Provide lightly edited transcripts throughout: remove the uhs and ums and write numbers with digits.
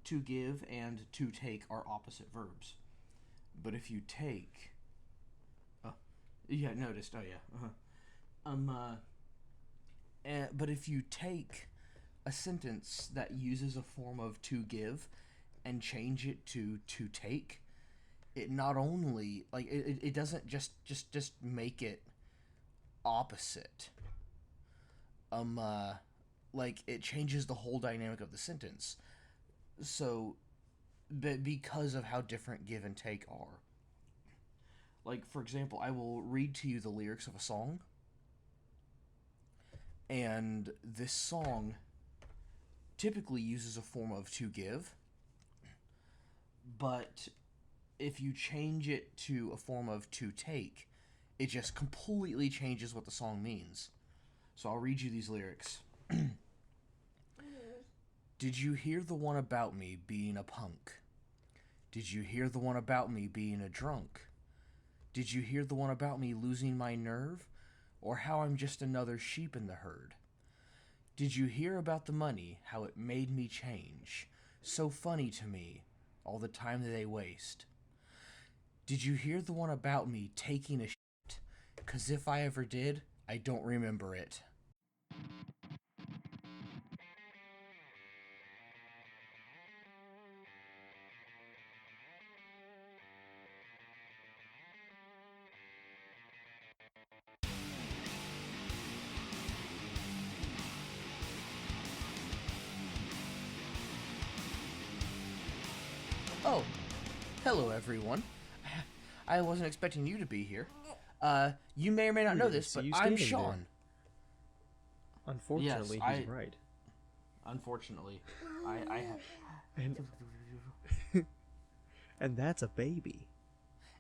to give and to take are opposite verbs. But if you take, yeah, noticed. Oh yeah. But if you take a sentence that uses a form of to give and change it to take, it not only it doesn't just make it opposite. It changes the whole dynamic of the sentence. So, but because of how different give and take are. Like, for example, I will read to you the lyrics of a song, and this song typically uses a form of to give, but if you change it to a form of to take, it just completely changes what the song means. So I'll read you these lyrics. Did you hear the one about me being a punk? Did you hear the one about me being a drunk? Did you hear the one about me losing my nerve? Or how I'm just another sheep in the herd? Did you hear about the money, how it made me change? So funny to me, all the time that they waste. Did you hear the one about me taking a shit? 'Cause if I ever did, I don't remember it. Oh, hello everyone. I wasn't expecting you to be here. You may or may not know this, but I'm Sean. Unfortunately, Yes, he's right. Unfortunately, I And, and that's a baby.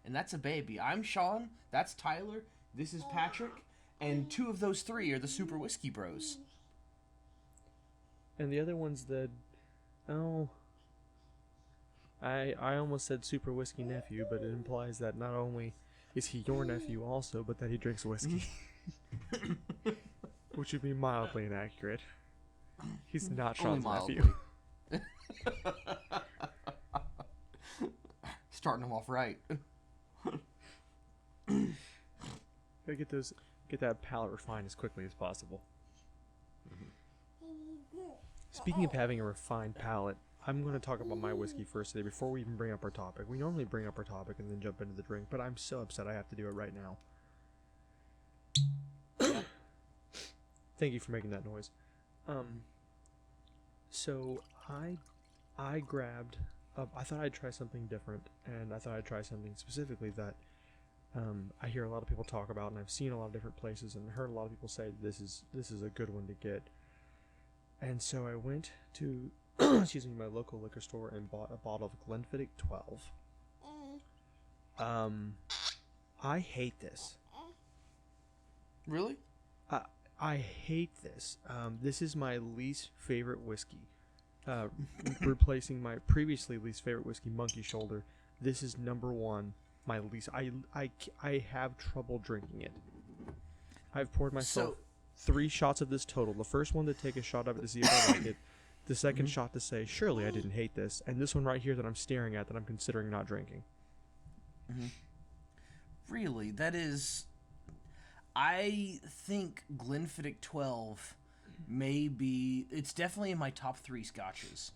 and that's a baby. I'm Sean. That's Tyler. This is Patrick, and two of those three are the Super Whiskey Bros. And the other one's the... Oh... I almost said Super Whiskey Nephew, but it implies that not only is he your nephew also, but that he drinks whiskey. Which would be mildly inaccurate. He's not Sean's nephew. Starting him off right. Gotta get that palate refined as quickly as possible. Speaking of having a refined palate, I'm going to talk about my whiskey first today before we even bring up our topic. We normally bring up our topic and then jump into the drink, but I'm so upset I have to do it right now. Thank you for making that noise. So I grabbed... I thought I'd try something different, and I thought I'd try something specifically that I hear a lot of people talk about, and I've seen a lot of different places, and heard a lot of people say this is a good one to get. And so I went to... excuse me, my local liquor store and bought a bottle of Glenfiddich 12. I hate this. Really? I hate this. This is my least favorite whiskey. Replacing my previously least favorite whiskey, Monkey Shoulder. This is number one. My least. I have trouble drinking it. I've poured myself 3 shots of this total. The first one to take a shot of it to see if I like it. The second shot to say, surely I didn't hate this. And this one right here that I'm staring at that I'm considering not drinking. Mm-hmm. Really? That is... I think Glenfiddich 12 may be... It's definitely in my top 3 scotches.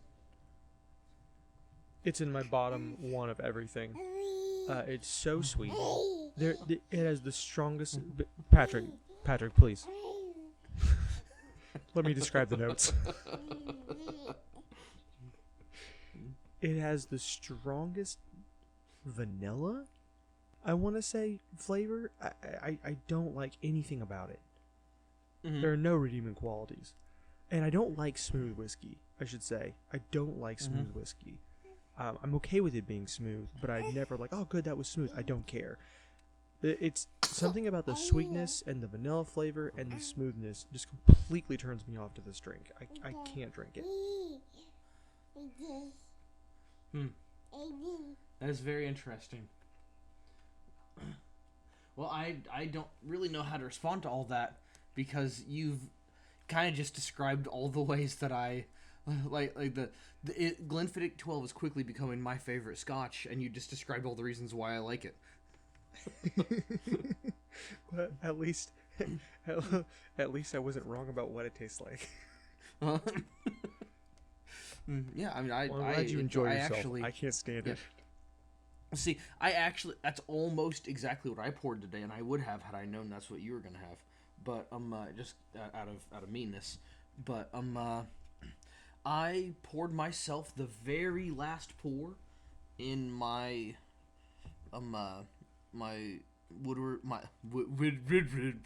It's in my bottom 1 of everything. It's so sweet. It has the strongest... Patrick, please. Let me describe the notes. It has the strongest vanilla, I want to say, flavor. I don't like anything about it. Mm-hmm. There are no redeeming qualities. And I don't like smooth whiskey, I should say. I don't like smooth whiskey. I'm okay with it being smooth, but I never like, oh good, that was smooth. I don't care. It's something about the sweetness and the vanilla flavor and the smoothness just completely turns me off to this drink. I can't drink it. That is very interesting. Well, I don't really know how to respond to all that because you've kind of just described all the ways that I Glenfiddich 12 is quickly becoming my favorite Scotch, and you just described all the reasons why I like it. But at least I wasn't wrong about what it tastes like. Yeah, I mean, Well, I'm glad you enjoy yourself. Actually, I can't stand it. see, that's almost exactly what I poured today, and I would have had I known that's what you were gonna have. But just out of meanness. But I poured myself the very last pour in my my Woodward Woodford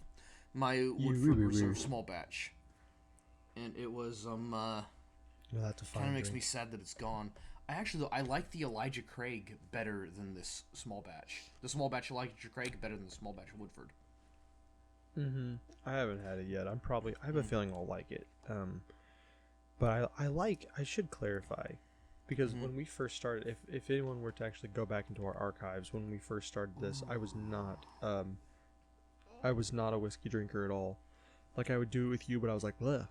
Reserve small batch, and it was No, that's a fine kind of makes drink. me sad that it's gone. I like the Elijah Craig better than this small batch. The small batch Elijah Craig better than the small batch Woodford. Mm-hmm. I haven't had it yet. I have a feeling I'll like it. But I should clarify, because when we first started, if anyone were to actually go back into our archives, when we first started this, I was not a whiskey drinker at all. Like, I would do it with you, but I was like, bleh.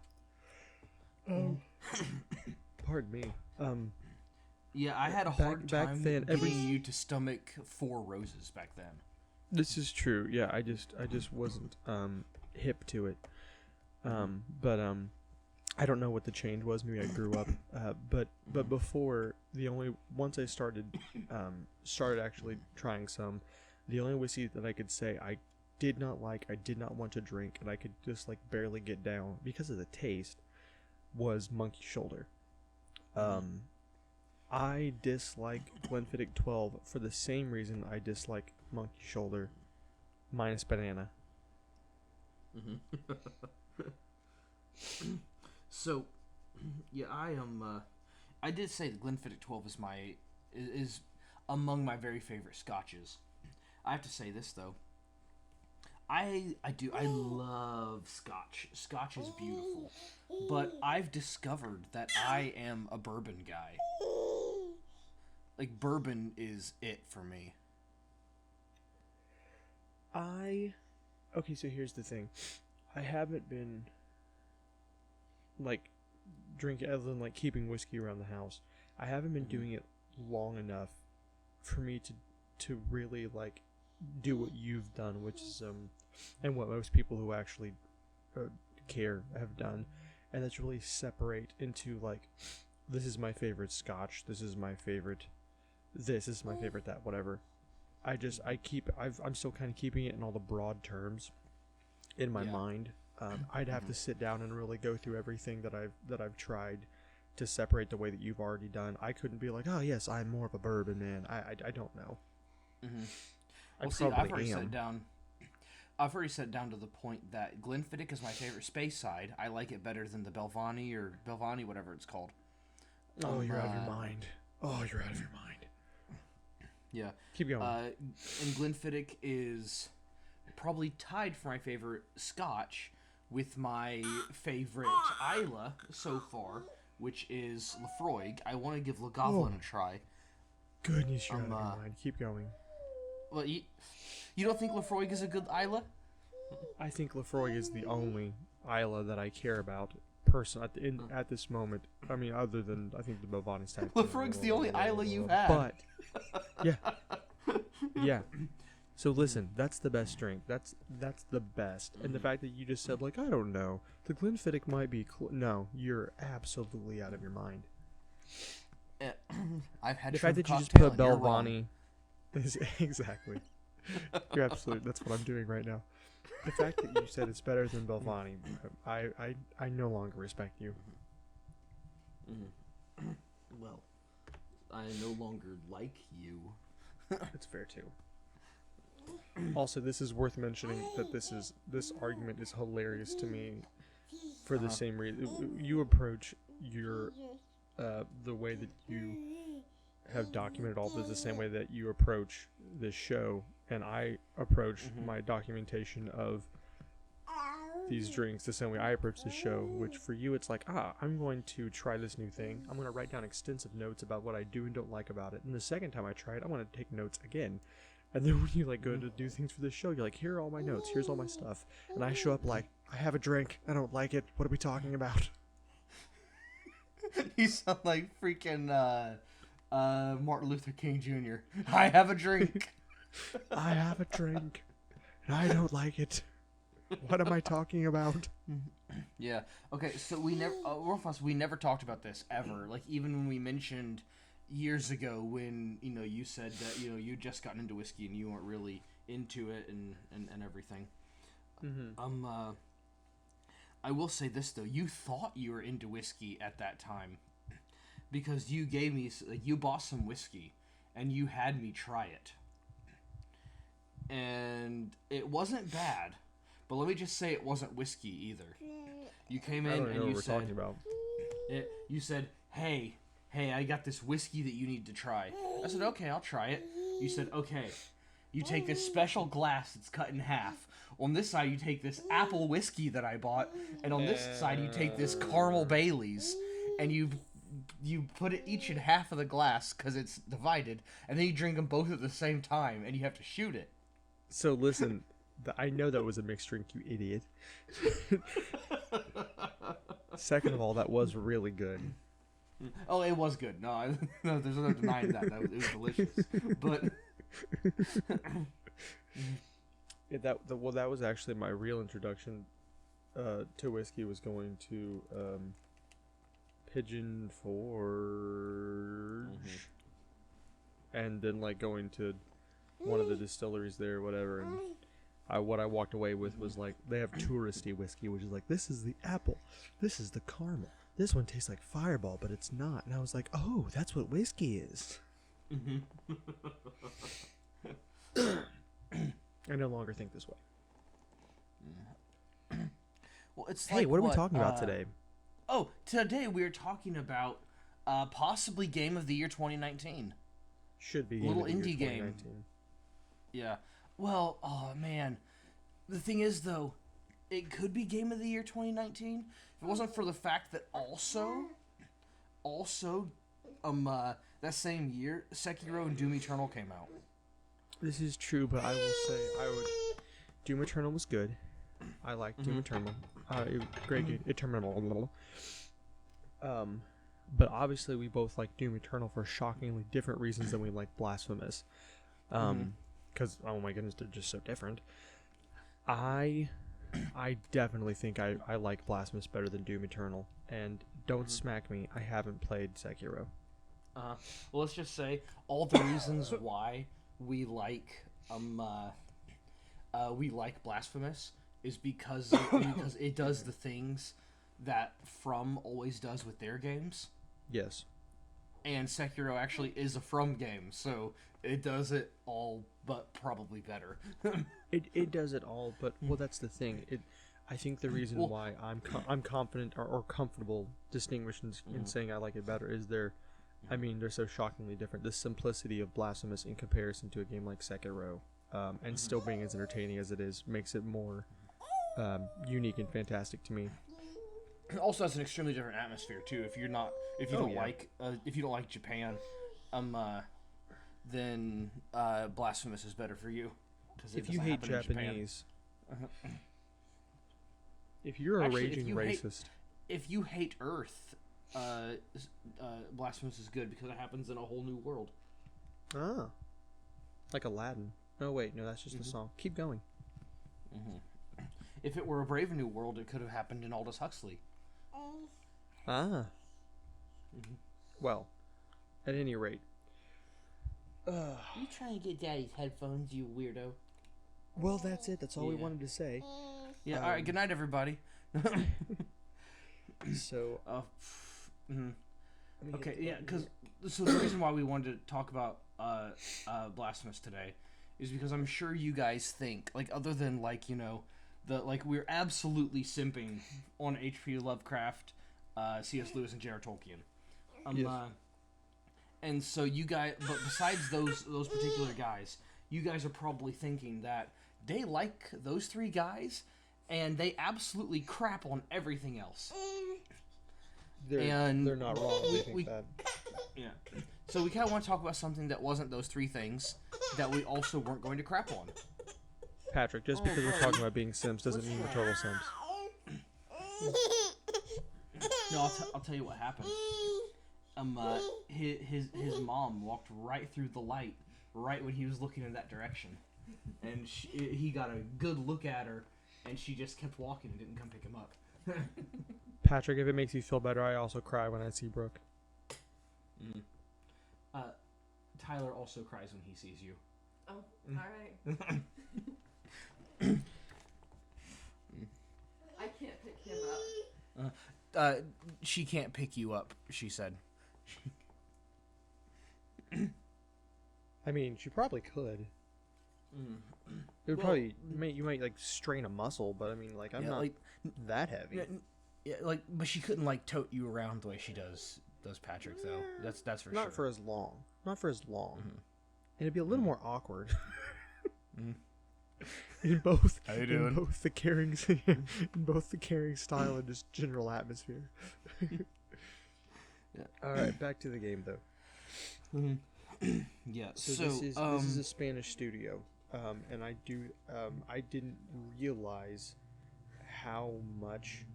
Pardon me. Yeah, I had a hard time getting you to stomach Four Roses back then. This is true. Yeah, I just wasn't hip to it. But I don't know what the change was. Maybe I grew up. But before, once I started actually trying some, the only whiskey that I could say I did not like, I did not want to drink, and I could just like barely get down because of the taste, was Monkey Shoulder. I dislike Glenfiddich 12 for the same reason I dislike Monkey Shoulder, minus banana. So, yeah, I did say that Glenfiddich 12 is among my very favorite scotches. I have to say this though. I love Scotch. Scotch is beautiful, but I've discovered that I am a bourbon guy. Like, bourbon is it for me. Okay, so here's the thing. I haven't been like drinking, other than like keeping whiskey around the house. I haven't been doing it long enough for me to really like do what you've done, which is and what most people who actually care have done, and that's really separate into like, this is my favorite Scotch, this is my favorite that, whatever. I'm still kind of keeping it in all the broad terms in my mind. I'd have to sit down and really go through everything that I've tried to separate the way that you've already done. I couldn't be like, oh yes, I'm more of a bourbon man. I don't know. Well, see, I've already sat down to the point that Glenfiddich is my favorite Speyside. I like it better than the Belvani, whatever it's called. Oh, you're out of your mind. Oh, you're out of your mind. Yeah. Keep going. And Glenfiddich is probably tied for my favorite Scotch with my favorite Isla so far, which is Lafroig. I want to give Lagavulin a try. Goodness, you're out of your mind. Keep going. Well, you don't think Lafroig is a good Isla? I think Lafroig is the only Isla that I care about at this moment. I mean, other than, I think the Belvani's type. Lafroig's the only Isla you've had. But yeah. So listen, that's the best drink. That's the best. And the fact that you just said, like, I don't know, the Glenfiddich might be no, you're absolutely out of your mind. I've had the fact that you just cocktail, put Belvani is exactly. You're absolutely. That's what I'm doing right now. The fact that you said it's better than Belvani, I no longer respect you. Well, I no longer like you. It's fair too. Also, this is worth mentioning that this argument is hilarious to me for the same reason. You approach your the way that you have documented all this the same way that you approach this show, and I approach my documentation of these drinks the same way I approach the show, which for you it's like, I'm going to try this new thing. I'm going to write down extensive notes about what I do and don't like about it. And the second time I try it, I want to take notes again. And then when you like go to do things for this show, you're like, here are all my notes, here's all my stuff. And I show up like, I have a drink, I don't like it, what are we talking about? You sound like freaking Martin Luther King Jr. I have a drink. I have a drink, and I don't like it. What am I talking about? Yeah. Okay. So we never, Rolfos, we never talked about this ever. Like even when we mentioned years ago when you said that you just gotten into whiskey and you weren't really into it and everything. Mm-hmm. I will say this though, you thought you were into whiskey at that time because you gave me you bought some whiskey and you had me try it, and it wasn't bad. But let me just say, it wasn't whiskey either. You came in and you said, talking about. You said, hey, I got this whiskey that you need to try. I said, okay, I'll try it. You said, okay. You take this special glass that's cut in half. On this side, you take this apple whiskey that I bought, and on this side, you take this caramel Baileys, and you put it each in half of the glass because it's divided, and then you drink them both at the same time, and you have to shoot it. So listen. I know that was a mixed drink, you idiot. Second of all, that was really good. Oh, it was good. No, there's no denying that. It was delicious. But yeah, that was actually my real introduction to whiskey. Was going to Pigeon Forge, and then like going to one of the distilleries there, whatever, and. What I walked away with was like, they have touristy whiskey, which is like, this is the apple, this is the caramel, this one tastes like Fireball, but it's not. And I was like, oh, that's what whiskey is. I no longer think this way. Well, it's hey, like, what are we talking about today? Oh, today we are talking about possibly Game of the Year 2019. Should be little indie game. Yeah. Well, oh man, the thing is though, it could be Game of the Year 2019 if it wasn't for the fact that also, that same year, Sekiro and Doom Eternal came out. This is true, but I will say Doom Eternal was good. I liked Doom Eternal. Great game. Eternal. But obviously we both like Doom Eternal for shockingly different reasons than we like Blasphemous. Because, oh my goodness, they're just so different. I definitely think I like Blasphemous better than Doom Eternal. And don't smack me, I haven't played Sekiro. Well, let's just say all the reasons why we like Blasphemous is because it does the things that From always does with their games. Yes. And Sekiro actually is a From game, so it does it all, but probably better. It does it all, but well, that's the thing. I think the reason why I'm confident or comfortable distinguishing in saying I like it better is they're so shockingly different. The simplicity of Blasphemous in comparison to a game like Sekiro, and still being as entertaining as it is, makes it more unique and fantastic to me. It also has an extremely different atmosphere too. If you don't like Japan, then Blasphemous is better for you. If you hate Japanese, if you're a raging racist, if you hate Earth, Blasphemous is good because it happens in a whole new world. Ah, like Aladdin. No, wait, no, that's just a song. Keep going. If it were a Brave New World, it could have happened in Aldous Huxley. Ah. Well, at any rate. You trying to get Daddy's headphones, you weirdo? Well, that's it. That's all we wanted to say. Yeah. All right. Good night, everybody. So. Okay. Yeah. So the reason why we wanted to talk about Blasphemous today is because I'm sure you guys think, like, other than we're absolutely simping on H.P. Lovecraft, C.S. Lewis, and J.R. Tolkien. Yes. And so you guys, but besides those particular guys, you guys are probably thinking that they like those three guys, and they absolutely crap on everything else. They're not wrong. They think that. Yeah. So we kind of want to talk about something that wasn't those three things that we also weren't going to crap on. Patrick, just because we're talking about being Sims doesn't mean we're total Sims. No, I'll tell you what happened. His mom walked right through the light, right when he was looking in that direction, and he got a good look at her, and she just kept walking and didn't come pick him up. Patrick, if it makes you feel better, I also cry when I see Brooke. Mm. Tyler also cries when he sees you. Oh, all right. I can't pick him up. She can't pick you up, she said. I mean, she probably could. It would probably you might like strain a muscle, but I mean, like I'm not like that heavy. Yeah, like, but she couldn't like tote you around the way she does Patrick though. That's for sure. Not for as long. Not for as long. Mm-hmm. And it'd be a little more awkward. In both, how you doing? In both the caring style and just general atmosphere. Yeah. All right, back to the game though. Yeah. So this is a Spanish studio, and I didn't realize how much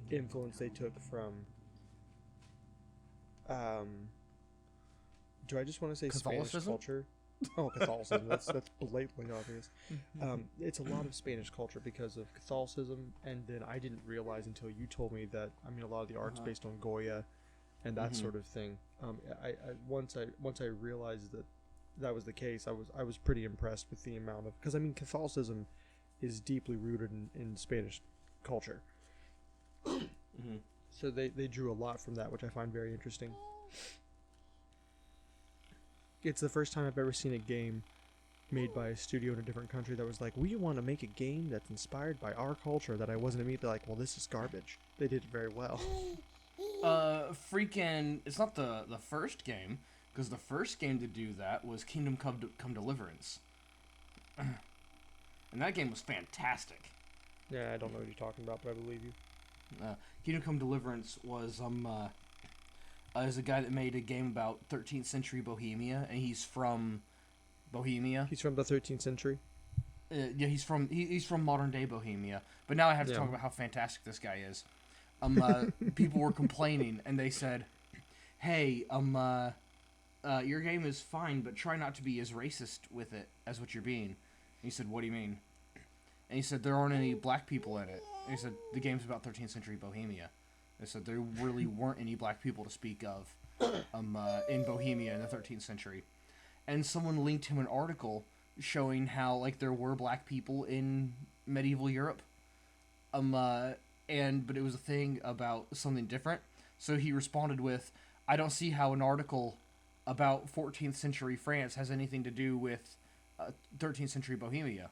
influence they took from. Do I just want to say Spanish culture? Oh, Catholicism. That's blatantly obvious. It's a lot of Spanish culture because of Catholicism, and then I didn't realize until you told me that. I mean, a lot of the art's based on Goya, and that sort of thing. Once I realized that was the case, I was pretty impressed with the amount of, because I mean Catholicism is deeply rooted in Spanish culture. So they drew a lot from that, which I find very interesting. It's the first time I've ever seen a game made by a studio in a different country that was like, we want to make a game that's inspired by our culture, that I wasn't immediately like, well, this is garbage. They did it very well. It's not the first game, because the first game to do that was Kingdom Come Deliverance. And that game was fantastic. Yeah, I don't know what you're talking about, but I believe you. Kingdom Come Deliverance was is a guy that made a game about 13th century Bohemia, and he's from Bohemia. He's from the 13th century. Yeah, he's from modern day Bohemia. But now I have to talk about how fantastic this guy is. People were complaining, and they said, "Hey, your game is fine, but try not to be as racist with it as what you're being." And he said, "What do you mean?" And he said, "There aren't any black people in it." And he said, "The game's about 13th century Bohemia." They said there really weren't any black people to speak of in Bohemia in the 13th century. And someone linked him an article showing how like there were black people in medieval Europe. But it was a thing about something different. So he responded with, "I don't see how an article about 14th century France has anything to do with 13th century Bohemia."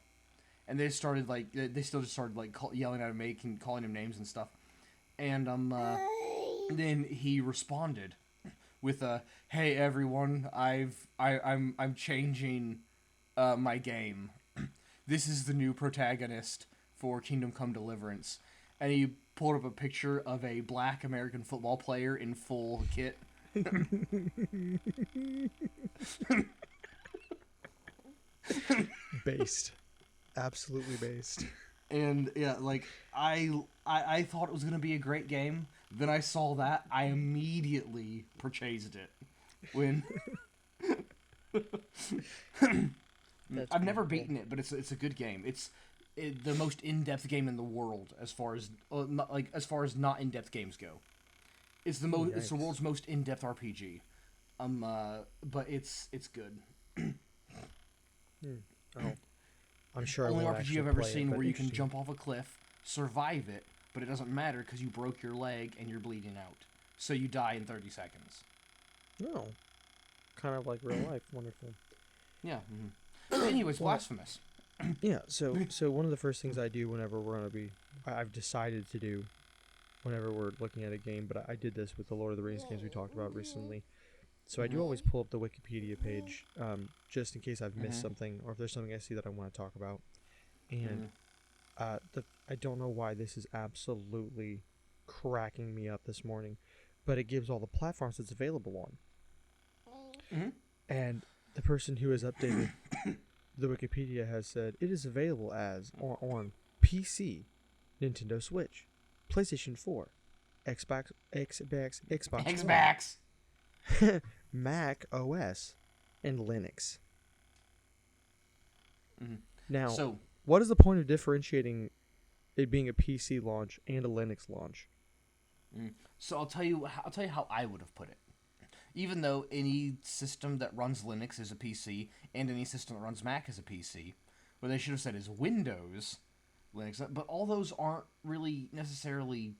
And they still just started like yelling at him, calling him names and stuff. And then he responded with "Hey everyone, I'm changing my game. This is the new protagonist for Kingdom Come Deliverance." And he pulled up a picture of a black American football player in full kit. Based. Absolutely based. And yeah, like I thought it was gonna be a great game. Then I saw that, I immediately purchased it. When I've never beaten it, but it's a good game. It's the most in-depth game in the world as far as not in-depth games go. It's the most. It's the world's most in-depth RPG. But it's good. Oh. I'm sure Only RPG I've ever seen where you can jump off a cliff, survive it, but it doesn't matter because you broke your leg and you're bleeding out. So you die in 30 seconds. Oh. Kind of like real life. Wonderful. Yeah. Mm-hmm. Anyways, Blasphemous. Yeah, so one of the first things I do whenever I've decided to do whenever we're looking at a game, but I did this with the Lord of the Rings games we talked about recently. So I do always pull up the Wikipedia page, just in case I've missed something, or if there's something I see that I want to talk about. And I don't know why this is absolutely cracking me up this morning, but it gives all the platforms it's available on. And the person who has updated the Wikipedia has said it is available as on PC, Nintendo Switch, PlayStation 4, Xbox X-Backs. One, Mac OS, and Linux. Mm-hmm. Now, So, what is the point of differentiating it being a PC launch and a Linux launch? so I'll tell you how I would have put it. Even though any system that runs Linux is a PC and any system that runs Mac is a PC, what they should have said is Windows, Linux, but all those aren't really necessarily.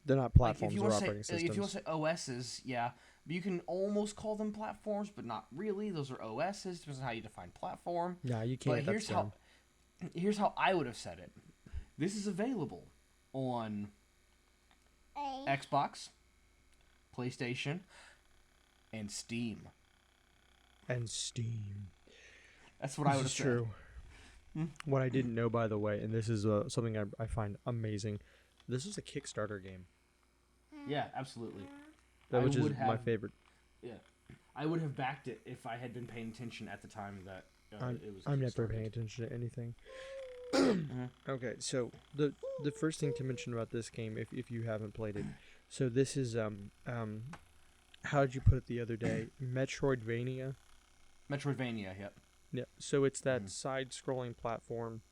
They're not Like, if platforms you or want to operating say if you want systems. to say OSs, yeah, but you can almost call them platforms, but not really. Those are OSs. Depends on how you define platform. No, you But can't. That's dumb. here's how I would have said it. This is available on Xbox, PlayStation, and Steam. And Steam. That's what I would have This is said. true. What I didn't know, by the way, and this is something I find amazing, this is a Kickstarter game, Yeah, absolutely. I which is would my have- favorite. Yeah, I would have backed it if I had been paying attention at the time that it was. I'm never kickstarted. paying attention to anything. Mhm. Okay, so the first thing to mention about this game, if you haven't played it, so this is how did you put it the other day? Metroidvania. Metroidvania. Yep. Yeah. So it's that Mhm. side-scrolling platform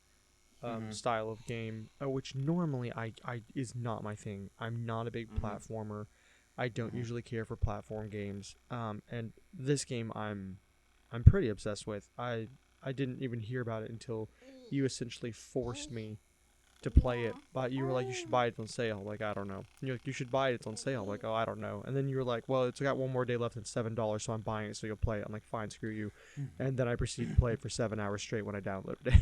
Mhm. style of game, which normally I is not my thing. I'm not a big Mhm. platformer. I don't Mhm. usually care for platform games. And this game I'm pretty obsessed with. I didn't even hear about it until you essentially forced me to play it. But you were like, you should buy it on sale. Like, I don't know. You're like, you should buy it. It's on sale. Like, oh, I don't know. And then you were like, well, it's got one more day left and $7, so I'm buying it. So you'll play it. I'm like, fine, screw you. And then I proceeded to play it for 7 hours straight when I downloaded it.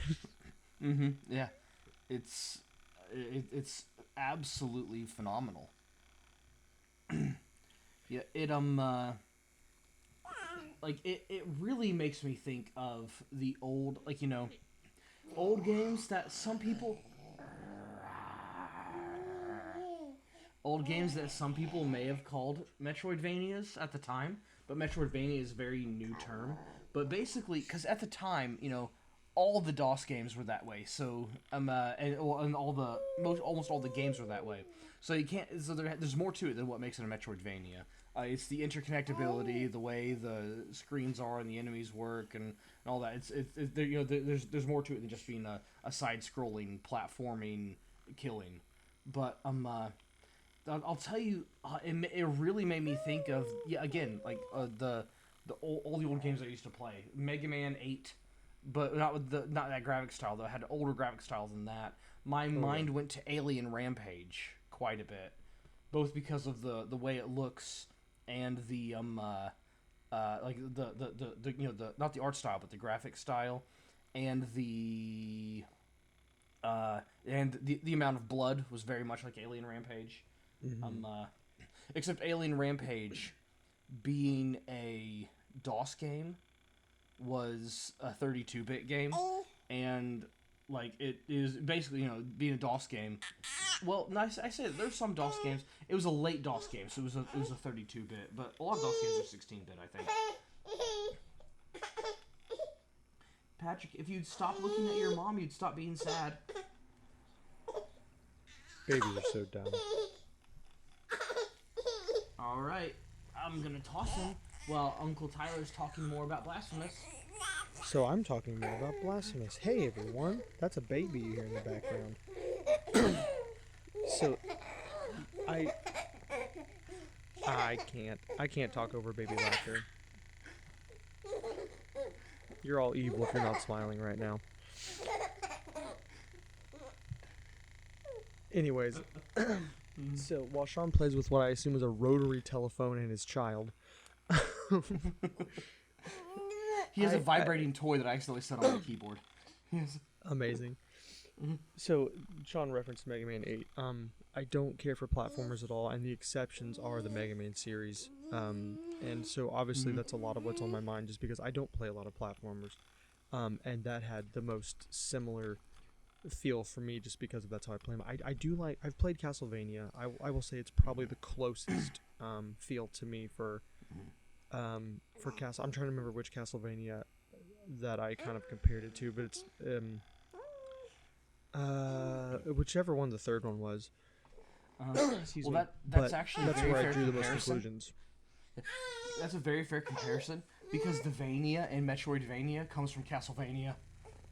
Yeah, it's absolutely phenomenal. Yeah, like it really makes me think of the old, like, old games that some people may have called Metroidvanias at the time, but Metroidvania is a very new term. But basically, because at the time, all the DOS games were that way. So and almost all the games were that way. So you can't. So there's more to it than what makes it a Metroidvania. It's the interconnectability, the way the screens are and the enemies work, and all that. There's more to it than just being a side-scrolling platforming killing. But I'll tell you, it really made me think of, yeah, again, like all the old games I used to play, Mega Man 8, but not that graphic style though. It had an older graphic style than that. My mind went to Alien Rampage quite a bit, both because of the way it looks and the like the not the art style but the graphic style, and the amount of blood was very much like Alien Rampage. Except Alien Rampage, being a DOS game, was a 32-bit game, and like it is basically being a DOS game. Well, nice. I said there's some DOS games. It was a late DOS game, so it was a 32-bit, but a lot of DOS games are 16-bit, I think. Patrick, if you'd stop looking at your mom, you'd stop being sad. Babies are so dumb. All right, I'm gonna toss him while Uncle Tyler's talking more about Blasphemous. So I'm talking more about Blasphemous. Hey everyone, that's a baby you hear in the background. So I can't talk over baby laughter. You're all evil if you're not smiling right now. Anyways, so while Sean plays with what I assume is a rotary telephone and his child, He has a vibrating toy that I accidentally set on the keyboard. amazing. So Sean referenced Mega Man 8. I don't care for platformers at all, and the exceptions are the Mega Man series. And so obviously that's a lot of what's on my mind, just because I don't play a lot of platformers. And that had the most similar feel for me, just because of that's how I play them. I've played Castlevania. I will say it's probably the closest feel to me for Castle. I'm trying to remember which Castlevania that I kind of compared it to, but it's whichever one the third one was. Excuse Well, me. that's But actually that's a very where I fair drew the most comparison. conclusions. That's a very fair comparison because the Vania in Metroidvania comes from Castlevania.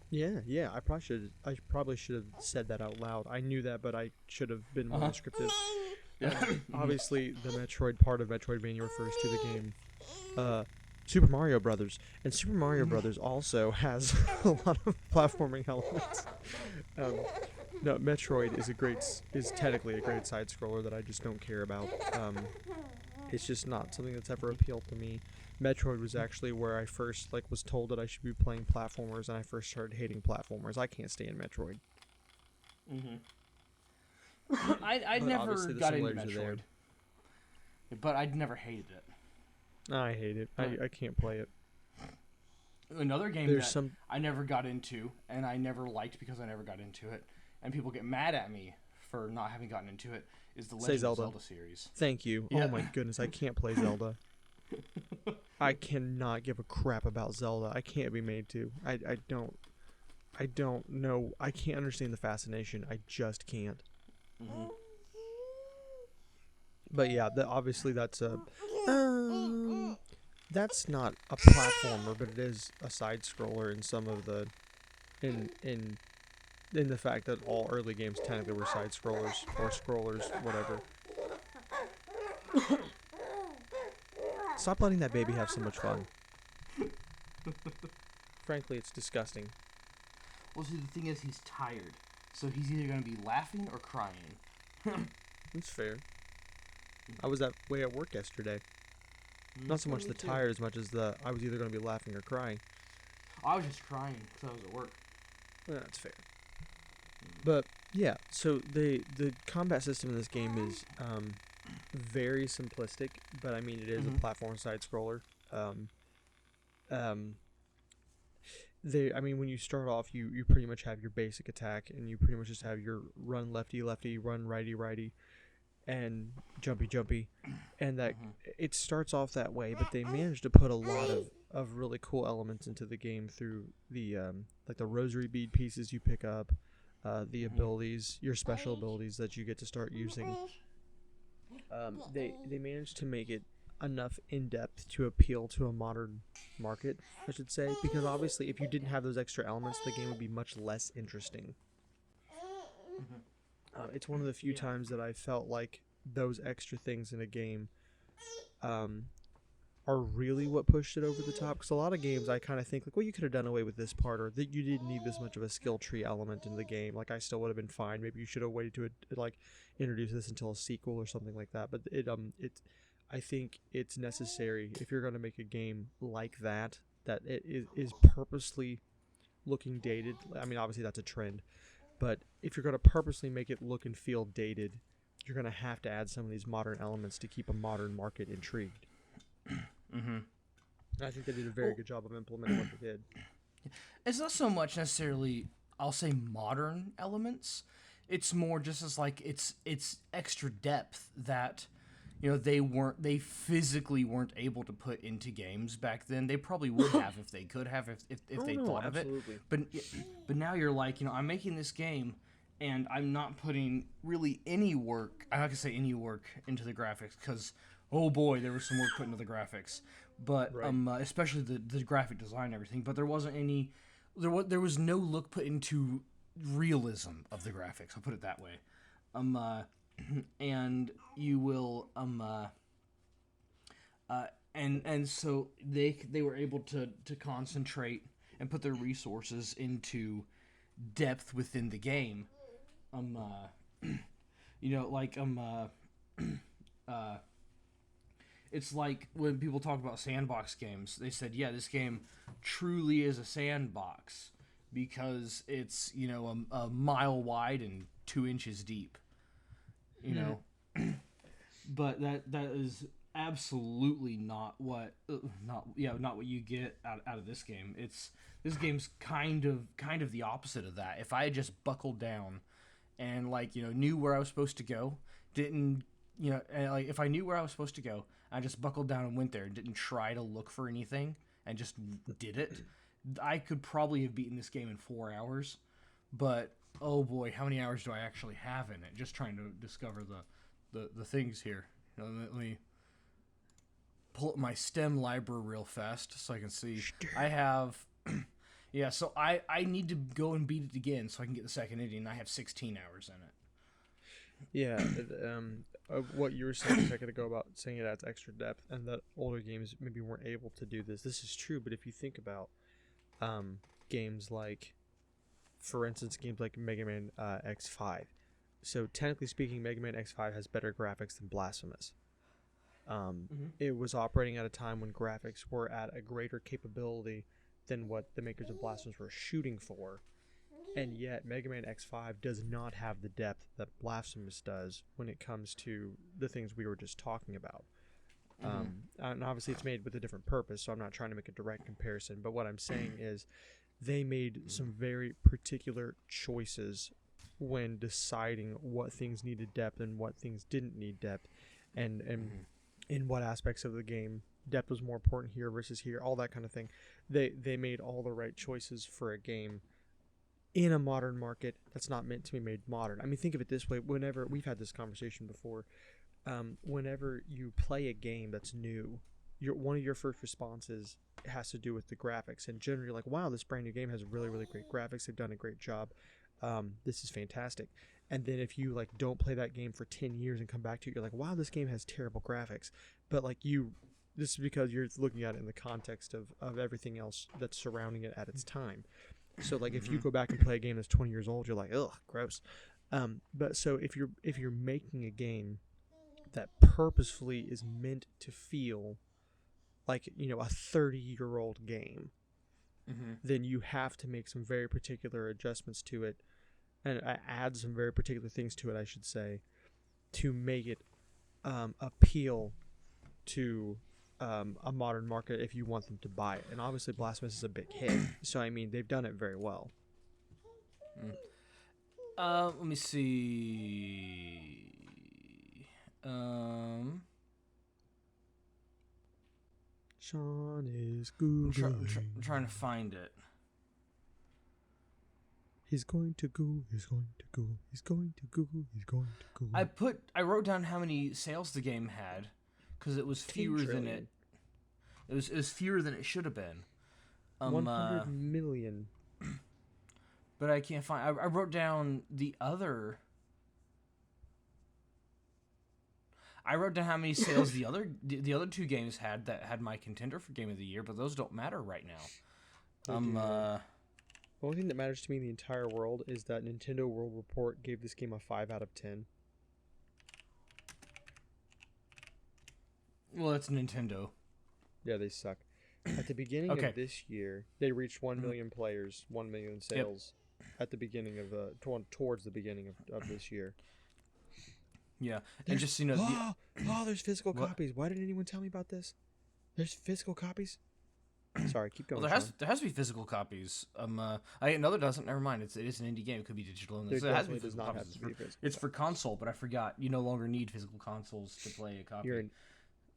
Yeah. I probably should have said that out loud. I knew that, but I should have been more descriptive. Yeah. Obviously, the Metroid part of Metroidvania refers to the game Super Mario Brothers, and Super Mario Brothers also has a lot of platforming elements. No, Metroid is technically a great side scroller that I just don't care about. It's just not something that's ever appealed to me. Metroid was actually where I first was told that I should be playing platformers, and I first started hating platformers. I can't stand Metroid. I But never obviously the got into similarities are there. Metroid, but I'd never hated it. I hate it. Right. I can't play it. Another game There's that some I never got into, and I never liked because I never got into it, and people get mad at me for not having gotten into it, is the Legend of Zelda. Zelda series. Thank you. Yeah. Oh my goodness, I can't play Zelda. I cannot give a crap about Zelda. I can't be made to. I don't know. I can't understand the fascination. I just can't. But yeah, obviously that's that's not a platformer, but it is a side scroller in some of the in the fact that all early games technically were side scrollers or scrollers, whatever. Stop letting that baby have so much fun. Frankly, it's disgusting. Well, see, the thing is, he's tired, so he's either going to be laughing or crying. It's fair. I was that way at work yesterday. Not so much Me the too. tired as much as the I was either going to be laughing or crying. I was just crying because I was at work. Well, that's fair. But yeah, so the combat system in this game is very simplistic, but I mean it is a platform side scroller. I mean when you start off, you pretty much have your basic attack, and you pretty much just have your run lefty lefty, run righty righty, and jumpy jumpy, and that it starts off that way. But they managed to put a lot of really cool elements into the game through the like the rosary bead pieces you pick up. The abilities, your special abilities that you get to start using. They managed to make it enough in depth to appeal to a modern market, I should say, because obviously if you didn't have those extra elements, the game would be much less interesting. It's one of the few times that I felt like those extra things in a game are really what pushed it over the top. Because a lot of games I kind of think well, you could have done away with this part, or that you didn't need this much of a skill tree element in the game. Like I still would have been fine. Maybe you should have waited to introduce this until a sequel or something like that. But I think it's necessary if you're going to make a game like that it is purposely looking dated. I mean, obviously that's a trend, but if you're going to purposely make it look and feel dated, you're going to have to add some of these modern elements to keep a modern market intrigued. I think they did a very good job of implementing what they did. It's not so much necessarily, I'll say, modern elements. It's more just as it's extra depth that they physically weren't able to put into games back then. They probably would have if they could have if they thought of it. But now you're like, I'm making this game and I'm not putting really any work. I'm not gonna say any work into the graphics because oh boy, there was some work put into the graphics. But Right. especially the graphic design and everything. But there wasn't any. There was no look put into realism of the graphics. I'll put it that way. And you will and so they were able to concentrate and put their resources into depth within the game. It's like when people talk about sandbox games, they said, yeah, this game truly is a sandbox because it's, a mile wide and 2 inches deep. But that is absolutely not what not what you get out of this game. This game's kind of the opposite of that. If I had just buckled down and knew where I was supposed to go, didn't if I knew where I was supposed to go, I just buckled down and went there and didn't try to look for anything and just did it, I could probably have beaten this game in 4 hours. But oh boy, how many hours do I actually have in it? Just trying to discover the things here. Let me pull up my STEM library real fast so I can see. I have, yeah. So I need to go and beat it again so I can get the second ending. I have 16 hours in it. Yeah, what you were saying a second ago about saying it adds extra depth, and that older games maybe weren't able to do this. This is true, but if you think about games like, for instance, games like Mega Man X5. So technically speaking, Mega Man X5 has better graphics than Blasphemous. It was operating at a time when graphics were at a greater capability than what the makers of Blasphemous were shooting for. And yet, Mega Man X5 does not have the depth that Blasphemous does when it comes to the things we were just talking about. And obviously, it's made with a different purpose, so I'm not trying to make a direct comparison. But what I'm saying is, they made some very particular choices when deciding what things needed depth and what things didn't need depth, and in what aspects of the game depth was more important here versus here, all that kind of thing. They made all the right choices for a game in a modern market that's not meant to be made modern. I mean, think of it this way. Whenever we've had this conversation before, whenever you play a game that's new, one of your first responses has to do with the graphics, and generally you're like, wow, this brand new game has really, really great graphics. They've done a great job. This is fantastic. And then if you like don't play that game for 10 years and come back to it, you're like, wow, this game has terrible graphics. But like this is because you're looking at it in the context of everything else that's surrounding it at its time. So like if you go back and play a game that's 20 years old, you're like, ugh, gross. But so if you're making a game that purposefully is meant to feel like, a 30-year-old game, then you have to make some very particular adjustments to it, and add some very particular things to it, I should say, to make it appeal to a modern market if you want them to buy it. And obviously Blasphemous is a big hit, so I mean they've done it very well. Let me see. Sean is Googling. I'm trying to find it. He's going to Google. He's going to Google. He's going to Google. He's going to Google. I wrote down how many sales the game had, because it was fewer than it. It was fewer than it should have been. 100 million. But I can't find. I wrote down the other. I wrote down how many sales the other two games had that had my contender for Game of the Year, but those don't matter right now. The only thing that matters to me in the entire world is that Nintendo World Report gave this game a 5 out of 10. Well, it's Nintendo. Yeah, they suck. At the beginning of this year, they reached 1 million players, 1 million sales at the beginning of towards the beginning of this year. Yeah, and just there's physical copies. Why didn't anyone tell me about this? There's physical copies. Sorry, keep going. Well, there has to be physical copies. No, there doesn't. Never mind. It is an indie game. It could be digital. And there definitely does not have to be physical. It's for console, but I forgot. You no longer need physical consoles to play a copy. You're an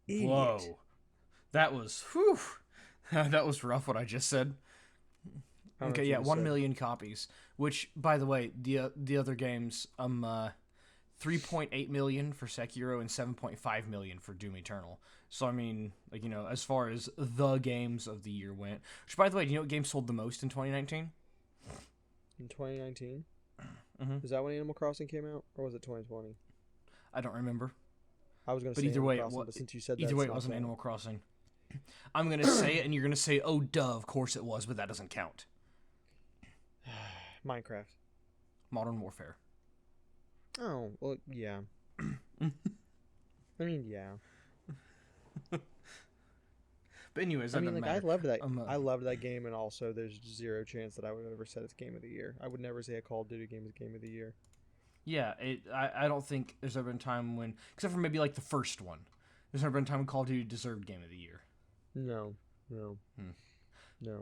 idiot. Whoa, that was that was rough. What I just said. Okay, yeah, 1 million copies. Which, by the way, the other games, 3.8 million for Sekiro and 7.5 million for Doom Eternal. So I mean, as far as the games of the year went, which by the way, do you know what game sold the most in 2019? In 2019? Is that when Animal Crossing came out, or was it 2020? I don't remember. I was going to say either way, but since you said that, either way, it wasn't Animal Crossing. I'm going to say it, and you're going to say, "Oh, duh, of course it was," but that doesn't count. Minecraft. Modern Warfare. Oh, well, yeah. I mean, yeah. But anyways, I loved that. I loved that game, and also there's zero chance that I would ever set its Game of the Year. I would never say a Call of Duty game is Game of the Year. Yeah, I don't think there's ever been a time when, except for maybe like the first one, there's never been a time when Call of Duty deserved Game of the Year. No.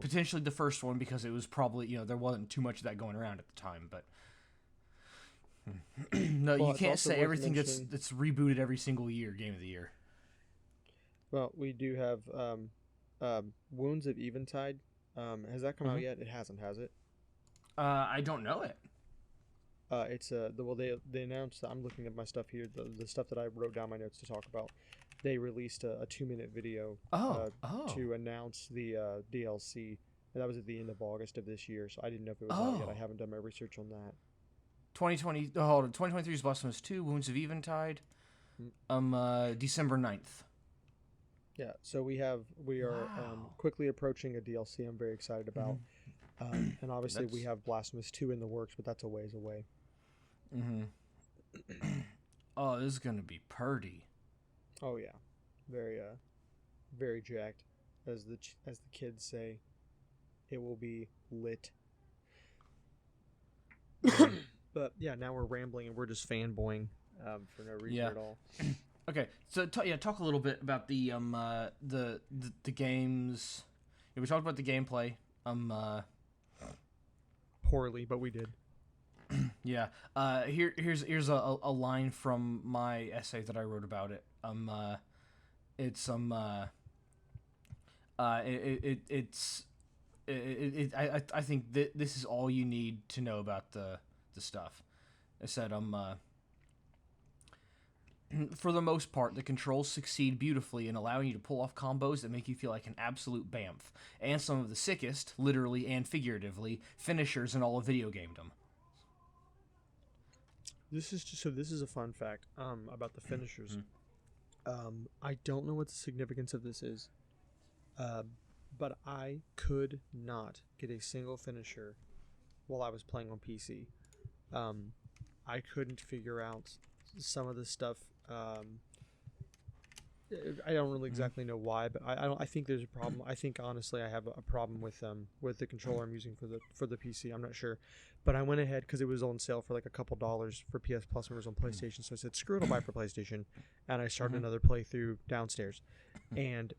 Potentially the first one, because it was probably, there wasn't too much of that going around at the time, but no, you can't say everything that's rebooted every single year Game of the Year. Well, we do have Wounds of Eventide. Has that come out yet? It hasn't, has it? I don't know it. It's they announced. I'm looking at my stuff here. The stuff that I wrote down my notes to talk about. They released a 2-minute video to announce the DLC, and that was at the end of August of this year. So I didn't know if it was out yet. I haven't done my research on that. 2023's Blasphemous 2, Wounds of Eventide, December 9th. Yeah, so we are quickly approaching a DLC I'm very excited about. And obviously we have Blasphemous 2 in the works, but that's a ways away. Oh, this is going to be purty. Oh yeah. Very very jacked, as the kids say. It will be lit. But yeah, now we're rambling and we're just fanboying for no reason at all. Okay, so talk a little bit about the games. Yeah, we talked about the gameplay. Poorly, but we did. Yeah. Here's a line from my essay that I wrote about it. It's I think this is all you need to know about the stuff. I said for the most part, the controls succeed beautifully in allowing you to pull off combos that make you feel like an absolute bamf, and some of the sickest, literally and figuratively, finishers in all of video gamedom. This is a fun fact about the finishers. I don't know what the significance of this is, but I could not get a single finisher while I was playing on PC. I couldn't figure out some of the stuff. I don't really exactly know why, but I think there's a problem. I think honestly I have a problem with the controller I'm using for the PC. I'm not sure, but I went ahead because it was on sale for like a couple dollars for PS Plus members on PlayStation. So I said screw it, I'll buy it for PlayStation, and I started another playthrough downstairs, and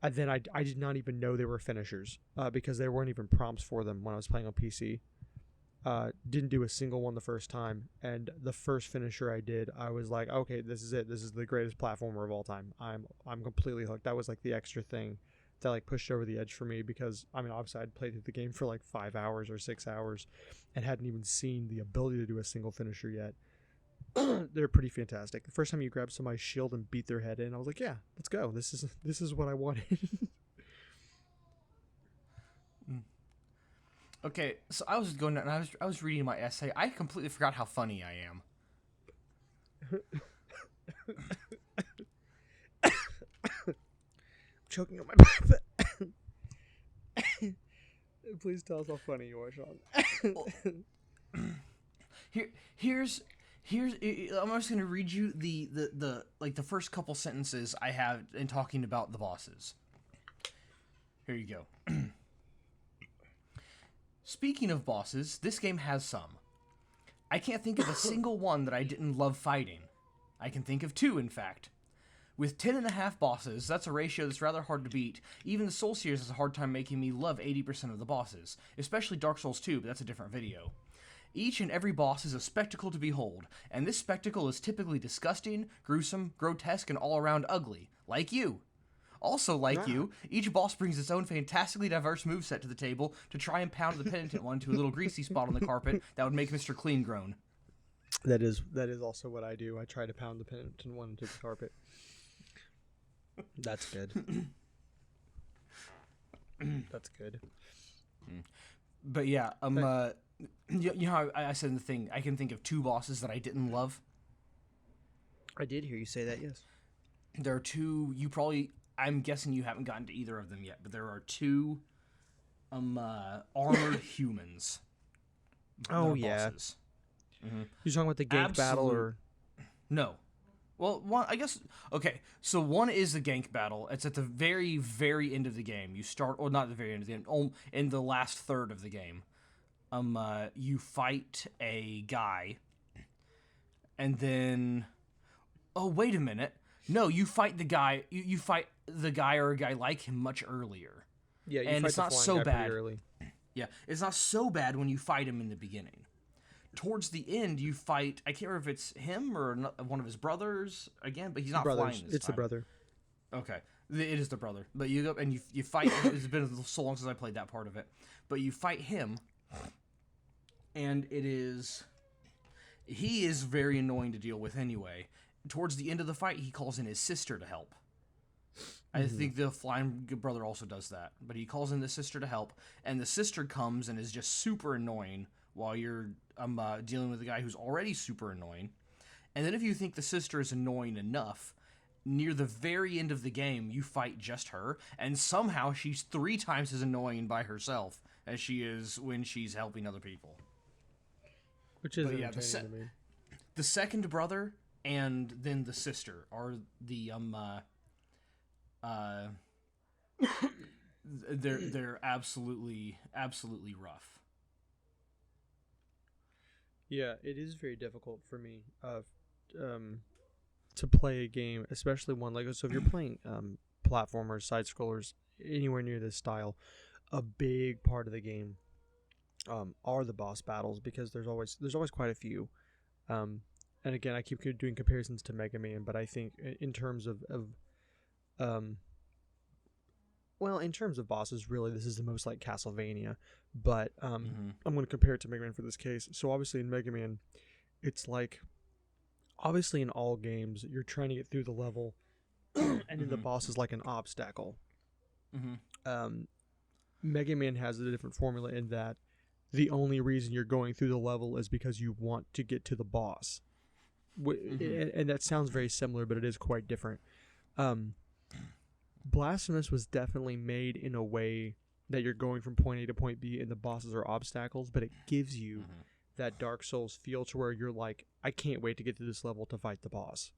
then I did not even know they were finishers because there weren't even prompts for them when I was playing on PC. Didn't do a single one the first time, and the first finisher I did, I was like, okay, this is it. This is the greatest platformer of all time. I'm completely hooked. That was like the extra thing that like pushed over the edge for me, because I mean obviously I'd played through the game for like 5 hours or 6 hours and hadn't even seen the ability to do a single finisher yet. They're pretty fantastic. The first time you grab somebody's shield and beat their head in, I was like, yeah, let's go. This is what I wanted. Okay, so I was going down and I was reading my essay. I completely forgot how funny I am. I'm choking on my breath. Please tell us how funny you are, Sean. Here's I'm just gonna read you the like the first couple sentences I have in talking about the bosses. Here you go. Speaking of bosses, this game has some. I can't think of a single one that I didn't love fighting. I can think of 2, in fact. With 10.5 bosses, that's a ratio that's rather hard to beat. Even the Soul series has a hard time making me love 80% of the bosses, especially Dark Souls 2, but that's a different video. Each and every boss is a spectacle to behold, and this spectacle is typically disgusting, gruesome, grotesque, and all around ugly, like you. Also, like you, each boss brings its own fantastically diverse moveset to the table to try and pound the penitent one to a little greasy spot on the carpet that would make Mr. Clean groan. That is also what I do. I try to pound the penitent one into the carpet. That's good. That's good. But yeah, you know how I said in the thing, I can think of 2 bosses that I didn't love? I did hear you say that, yes. There are 2, I'm guessing you haven't gotten to either of them yet, but there are 2 armored humans. Oh, yeah. Bosses. Mm-hmm. You're talking about the gank battle, or? No. Well, one, I guess, okay, so one is the gank battle. It's at the very, very end of the game. You start, or not at the very end of the game, in the last third of the game. You fight a guy, and then, oh, wait a minute. No, you fight the guy, you fight the guy or a guy like him much earlier. Yeah, you and fight it's the not flying so guy bad. pretty early. Yeah, it's not so bad when you fight him in the beginning. Towards the end, you fight, I can't remember if it's him or one of his brothers again, but he's not flying this time. It's the brother. Okay, it is the brother. But you go and you fight. It's been so long since I played that part of it. But you fight him, and it is He is very annoying to deal with anyway. Towards the end of the fight, he calls in his sister to help. I think the Flying Brother also does that, but he calls in the sister to help, and the sister comes and is just super annoying while you're dealing with a guy who's already super annoying. And then if you think the sister is annoying enough, near the very end of the game, you fight just her, and somehow she's 3 times as annoying by herself as she is when she's helping other people. Which is But yeah, entertaining to me. the second brother and then the sister are the they're absolutely rough. Yeah, it is very difficult for me to play a game, especially one like so. If you're playing platformers, side scrollers, anywhere near this style, a big part of the game are the boss battles because there's always quite a few. And again, I keep doing comparisons to Mega Man, but I think in terms of well, in terms of bosses, really, this is the most like Castlevania. But I'm going to compare it to Mega Man for this case. So obviously in Mega Man, it's like, obviously in all games, you're trying to get through the level, and then the boss is like an obstacle. Mega Man has a different formula in that the only reason you're going through the level is because you want to get to the boss. And that sounds very similar, but it is quite different. Blasphemous was definitely made in a way that you're going from point A to point B and the bosses are obstacles, but it gives you that Dark Souls feel to where you're like, I can't wait to get to this level to fight the boss.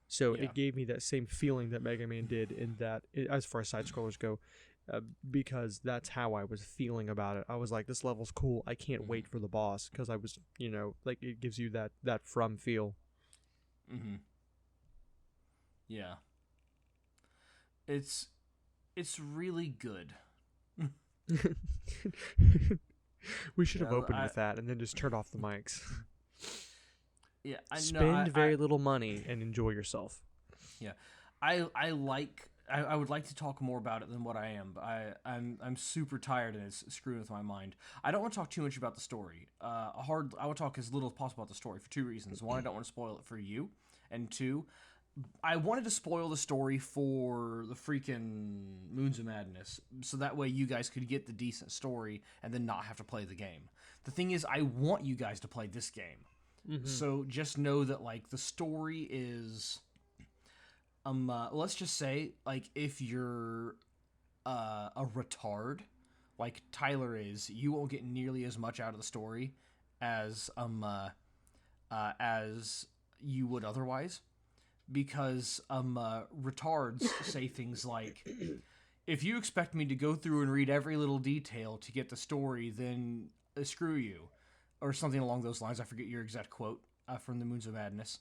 So it gave me that same feeling that Mega Man did in that, as far as side scrollers go, because that's how I was feeling about it. I was like, this level's cool. I can't wait for the boss because I was, like it gives you that from feel. Yeah. It's really good. We should have opened with that and then just turned off the mics. Yeah, Spend very little money and enjoy yourself. Yeah, I would like to talk more about it than what I am, but I'm super tired and it's screwing with my mind. I don't want to talk too much about the story. I will talk as little as possible about the story for 2 reasons. One, I don't want to spoil it for you, and 2, I wanted to spoil the story for the freaking Moons of Madness, so that way you guys could get the decent story and then not have to play the game. The thing is, I want you guys to play this game. So just know that, like, the story is, let's just say, like, if you're a retard, like Tyler is, you won't get nearly as much out of the story as you would otherwise. Because retards say things like, if you expect me to go through and read every little detail to get the story, then screw you. Or something along those lines. I forget your exact quote from the Moons of Madness.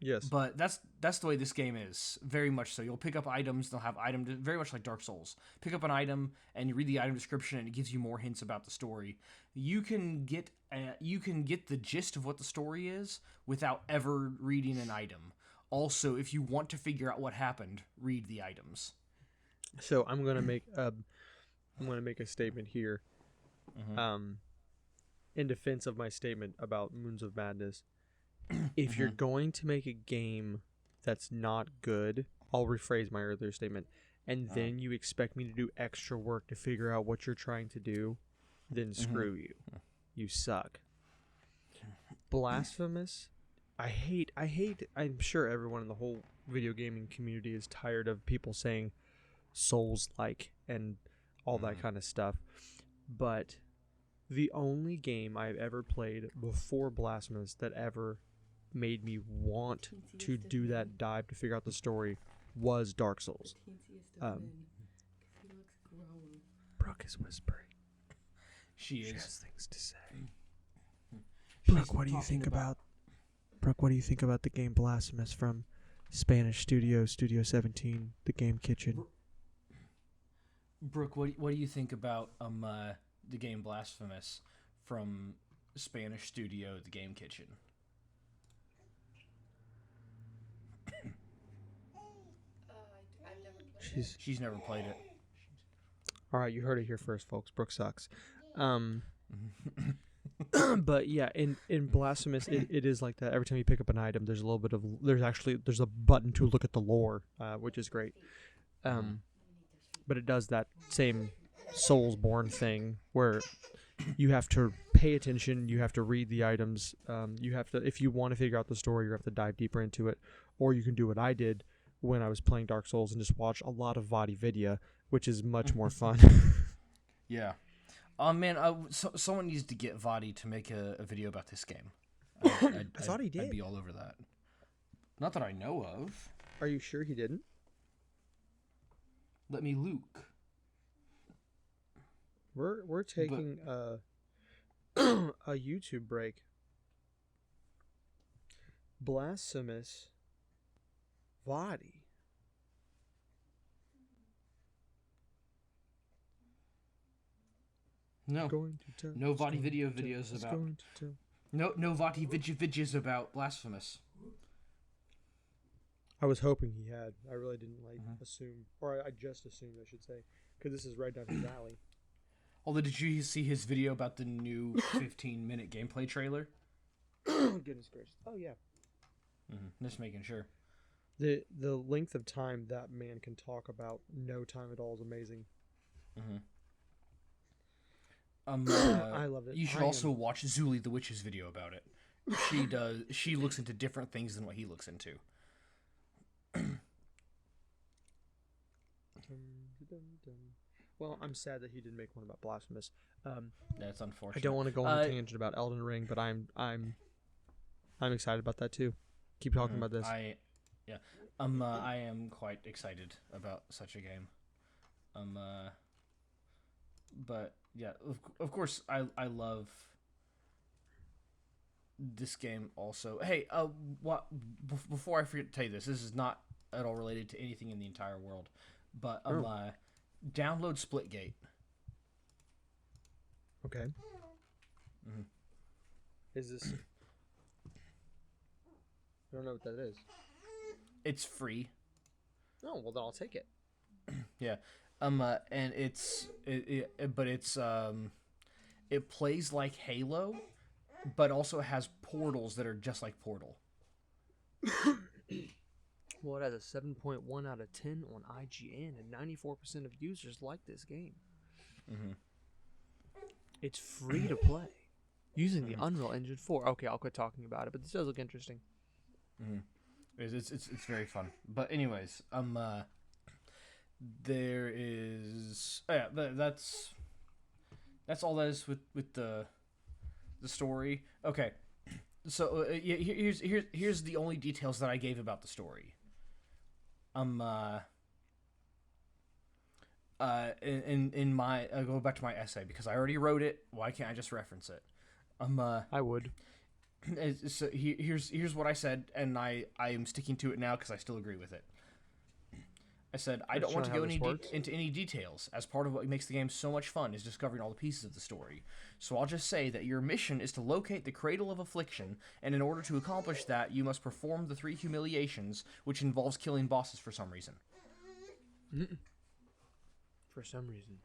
Yes. But that's the way this game is. Very much so. You'll pick up items. They'll have very much like Dark Souls. Pick up an item and you read the item description and it gives you more hints about the story. You can get the gist of what the story is without ever reading an item. Also, if you want to figure out what happened, read the items. So I'm gonna make a statement here, in defense of my statement about Moons of Madness. If you're going to make a game that's not good, I'll rephrase my earlier statement, and then you expect me to do extra work to figure out what you're trying to do, then screw you. You suck. Blasphemous, I hate, I'm sure everyone in the whole video gaming community is tired of people saying Souls-like and all that kind of stuff, but the only game I've ever played before Blasphemous that ever made me want to do that dive to figure out the story was Dark Souls. Brooke is whispering. She has things to say. Brooke, what do you think about the game Blasphemous from Spanish Studio 17, the Game Kitchen? Brooke, what do you think about the game Blasphemous from Spanish Studio, the Game Kitchen? I've never played it. She's never played it. All right, you heard it here first, folks. Brooke sucks. But yeah, in Blasphemous, it is like that. Every time you pick up an item, there's a little bit of there's a button to look at the lore, which is great. But it does that same Soulsborne thing where you have to pay attention, you have to read the items, you have to, if you want to figure out the story, you have to dive deeper into it, or you can do what I did when I was playing Dark Souls and just watch a lot of VOD, which is much more fun. Yeah. Man, someone needs to get Vadi to make a video about this game. I thought he did. I'd be all over that. Not that I know of. Are you sure he didn't? Let me Luke. We're taking a YouTube break. Blasphemous Vadi. No. No Vadi videos about. No Vadi videos about Blasphemous. I was hoping he had. I really didn't assume, or I just assumed, I should say, because this is right down his alley. Although, did you see his video about the new 15-minute gameplay trailer? Goodness gracious! Oh yeah. Just making sure. The length of time that man can talk about no time at all is amazing. I love it. You should also watch Zuli the Witch's video about it. She looks into different things than what he looks into. Well, I'm sad that he didn't make one about Blasphemous. That's unfortunate. I don't want to go on a tangent about Elden Ring, but I'm excited about that too. Keep talking about this. I am quite excited about such a game. But yeah, of course, I love this game also. Hey, before I forget to tell you this is not at all related to anything in the entire world, but download Splitgate. Okay. Is this? I don't know what that is. It's free. Oh, well then I'll take it. Yeah. And it plays like Halo, but also has portals that are just like Portal. Well, it has a 7.1 out of 10 on IGN, and 94% of users like this game. It's free to play using the Unreal Engine 4. Okay, I'll quit talking about it, but this does look interesting. It's very fun. But anyways, there is that's all that is with the story. Okay, so here's the only details that I gave about the story. In my I'll go back to my essay because I already wrote it. Why can't I just reference it? I would. So here's what I said, and I am sticking to it now because I still agree with it. I said, I don't want to go into any details, as part of what makes the game so much fun is discovering all the pieces of the story. So I'll just say that your mission is to locate the Cradle of Affliction, and in order to accomplish that, you must perform the 3 humiliations, which involves killing bosses for some reason. For some reason.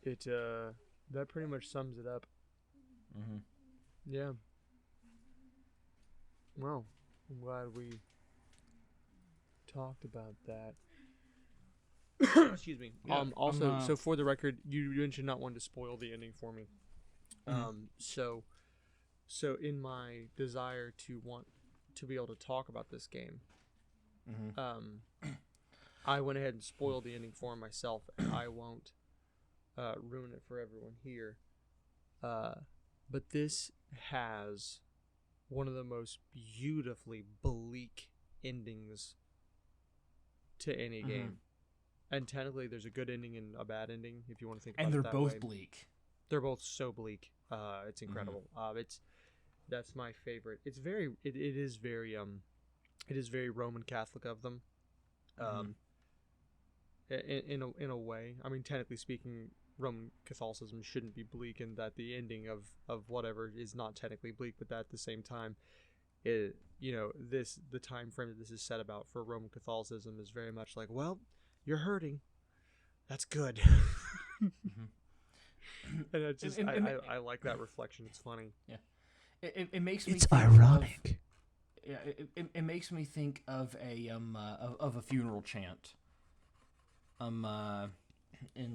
That pretty much sums it up. Yeah. Well, I'm glad we talked about that. Excuse me. Yeah, also, so for the record, you mentioned not wanting to spoil the ending for me. So in my desire to want to be able to talk about this game, I went ahead and spoiled the ending for myself, and I won't ruin it for everyone here. But this has one of the most beautifully bleak endings to any game. And technically there's a good ending and a bad ending if you want to think about it that way. And they're both bleak. They're both so bleak. It's incredible. That's my favorite. It is very Roman Catholic of them. In a way. I mean, technically speaking, Roman Catholicism shouldn't be bleak, in that the ending of whatever is not technically bleak, but that at the same time, the time frame that this is set about for Roman Catholicism is very much like, well, you're hurting. That's good. And I just I like that reflection. It's funny. Yeah, it makes me. It's think ironic. Yeah, it makes me think of a funeral chant. In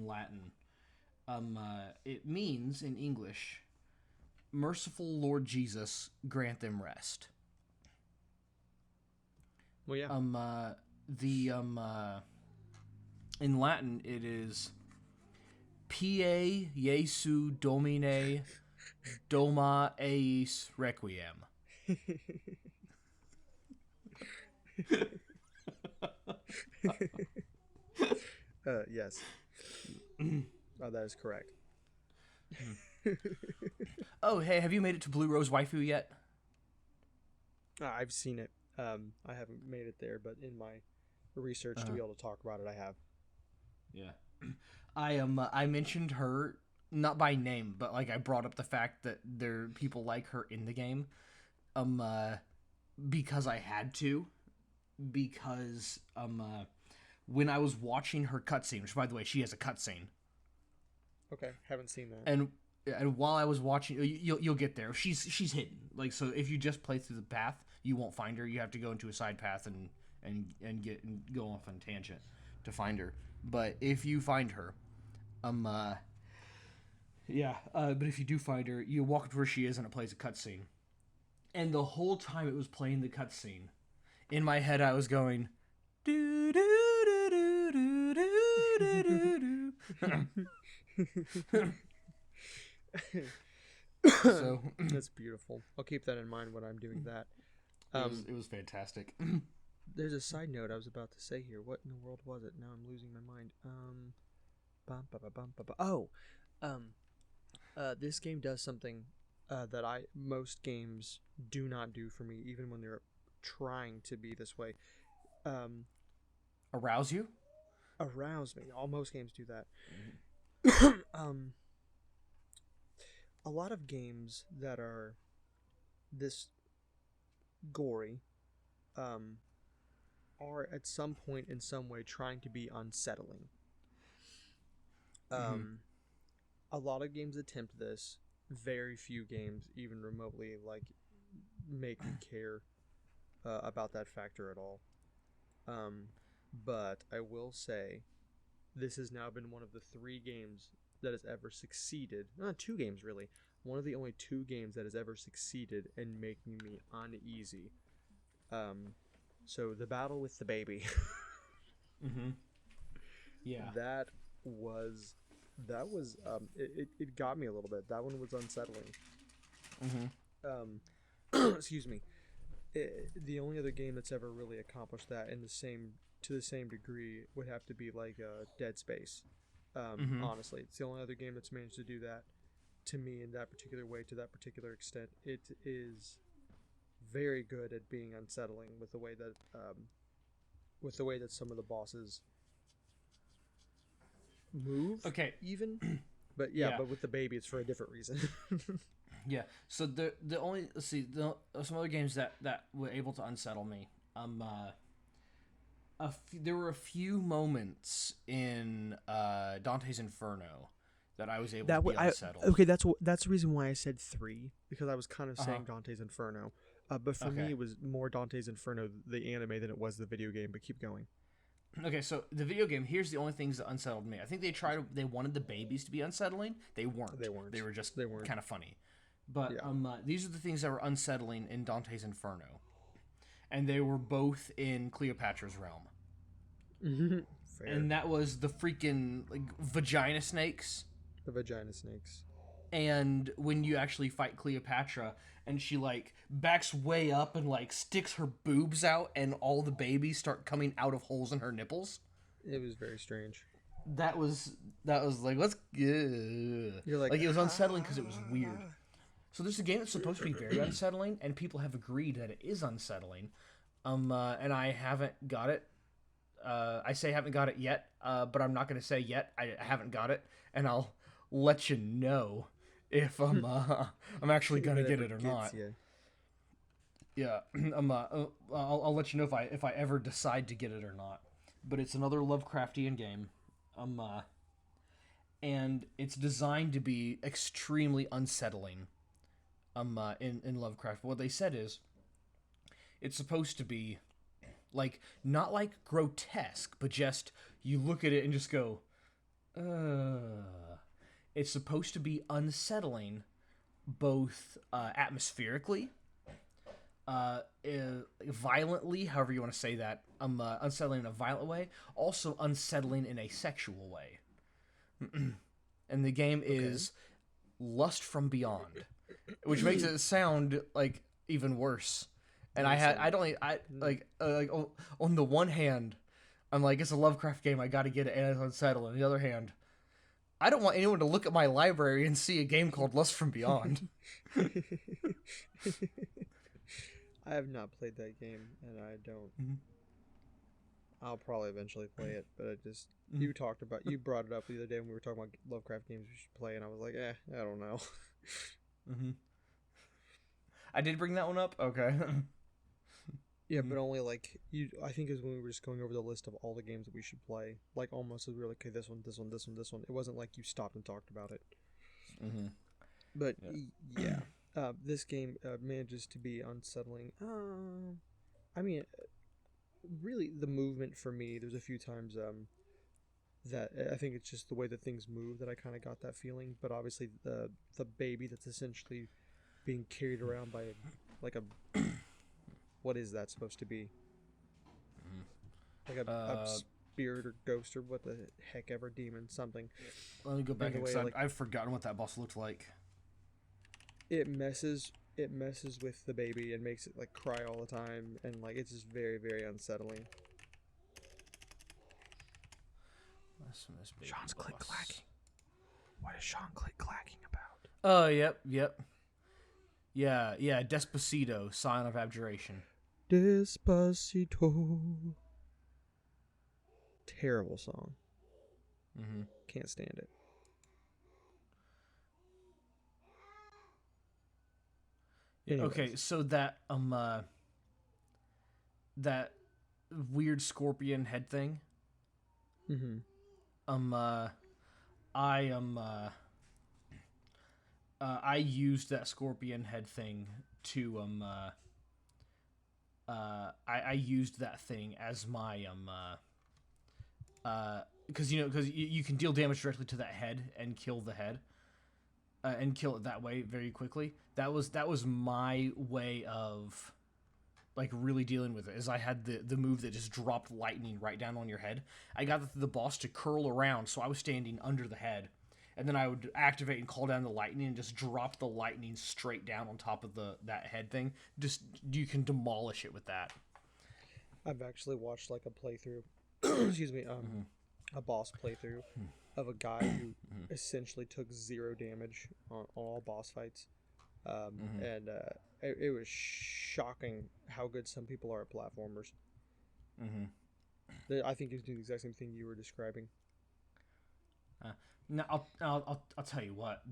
Latin. It means in English, "Merciful Lord Jesus, grant them rest." Well, yeah. In Latin it is Pie Jesu Domine Doma Eis Requiem. Yes. That is correct. Oh, hey, have you made it to Blue Rose Waifu yet? I've seen it. I haven't made it there, but in my research to be able to talk about it, I have. Yeah. I mentioned her not by name, but like I brought up the fact that there are people like her in the game. Because I had to. Because when I was watching her cutscene, which by the way, she has a cutscene. Okay, haven't seen that. And while I was watching, you'll get there. She's hidden. Like, so if you just play through the path, you won't find her. You have to go into a side path and go off on tangent to find her. But if you find her, but if you do find her, you walk up to where she is and it plays a cutscene. And the whole time it was playing the cutscene, in my head I was going, do do do do do do do. So that's beautiful. I'll keep that in mind when I'm doing that. It was fantastic. There's a side note I was about to say here. What in the world was it? Now I'm losing my mind. This game does something that most games do not do for me, even when they're trying to be this way. Arouse you? Arouse me. Most games do that. A lot of games that are this gory are at some point in some way trying to be unsettling. A lot of games attempt this. Very few games even remotely make me care about that factor at all. But I will say this has now been one of the 3 games that has ever succeeded. Not 2 games really. One of the only 2 games that has ever succeeded in making me uneasy. So the battle with the baby. Yeah. It got me a little bit. That one was unsettling. Excuse me. The only other game that's ever really accomplished that to the same degree would have to be like Dead Space. Honestly, it's the only other game that's managed to do that to me in that particular way, to that particular extent. It is very good at being unsettling with the way that some of the bosses move. Okay. Even, but but with the baby, it's for a different reason. Yeah. So the only some other games that were able to unsettle me. There were a few moments in Dante's Inferno that I was able to be unsettled. That's the reason why I said 3, because I was kind of saying Dante's Inferno. But for me, it was more Dante's Inferno, the anime, than it was the video game. But keep going. Okay, so the video game. Here's the only things that unsettled me. I think they wanted the babies to be unsettling. They weren't. They were just kind of funny. But these are the things that were unsettling in Dante's Inferno, and they were both in Cleopatra's realm. Fair. And that was the freaking vagina snakes. The vagina snakes. And when you actually fight Cleopatra, and she backs way up and sticks her boobs out, and all the babies start coming out of holes in her nipples. It was very strange. That was let's. You're like it was unsettling because it was weird. So there's a game that's supposed to be very unsettling, and people have agreed that it is unsettling. And I haven't got it. I say haven't got it yet, but I'm not going to say yet. I haven't got it, and I'll let you know if I'm actually going to get it or not. Yeah, I'll let you know if I ever decide to get it or not. But it's another Lovecraftian game. and it's designed to be extremely unsettling. In Lovecraft, what they said is it's supposed to be like not like grotesque, but just you look at it and just go, It's supposed to be unsettling, both atmospherically, violently, however you want to say that. Unsettling in a violent way, also unsettling in a sexual way. And the game is Lust from Beyond, which makes it sound like even worse. And on the one hand, I'm like, it's a Lovecraft game, I gotta get it, and it's unsettling. On the other hand, I don't want anyone to look at my library and see a game called Lust from Beyond. I have not played that game, and I don't. Mm-hmm. I'll probably eventually play it, but I just you brought it up the other day when we were talking about Lovecraft games we should play, and I was like, I don't know. Mm-hmm. I did bring that one up. Okay. Yeah, but only like I think is when we were just going over the list of all the games that we should play. Like almost as we were like, okay, this one, this one, this one, this one. It wasn't like you stopped and talked about it. Mm-hmm. But yeah, this game manages to be unsettling. I mean, really, the movement for me. There's a few times that I think it's just the way that things move that I kind of got that feeling. But obviously, the baby that's essentially being carried around by like a what is that supposed to be? Like a spirit or ghost or what the heck ever, demon, something. Let me go back Anyway, because like, I've forgotten what that boss looked like. It messes with the baby and makes it like cry all the time, and like it's just very, very unsettling. Sean's click clacking. What is Sean click clacking about? Oh, yep. Yeah, Despacito, Sign of Abjuration. Despacito. Terrible song. Mm-hmm. Can't stand it. Anyways. Okay, so that weird scorpion head thing. Mm-hmm. I used that scorpion head thing to I used that thing as my because you can deal damage directly to that head and kill the head and kill it that way very quickly. That was my way of like really dealing with it. Is I had the move that just dropped lightning right down on your head. I got the boss to curl around, so I was standing under the head, and then I would activate and call down the lightning and just drop the lightning straight down on top of that head thing. Just you can demolish it with that. I've actually watched like a playthrough. Excuse me. A boss playthrough of a guy who essentially took 0 damage on all boss fights. And it was shocking how good some people are at platformers. I think he's doing the exact same thing you were describing. Now I'll tell you what,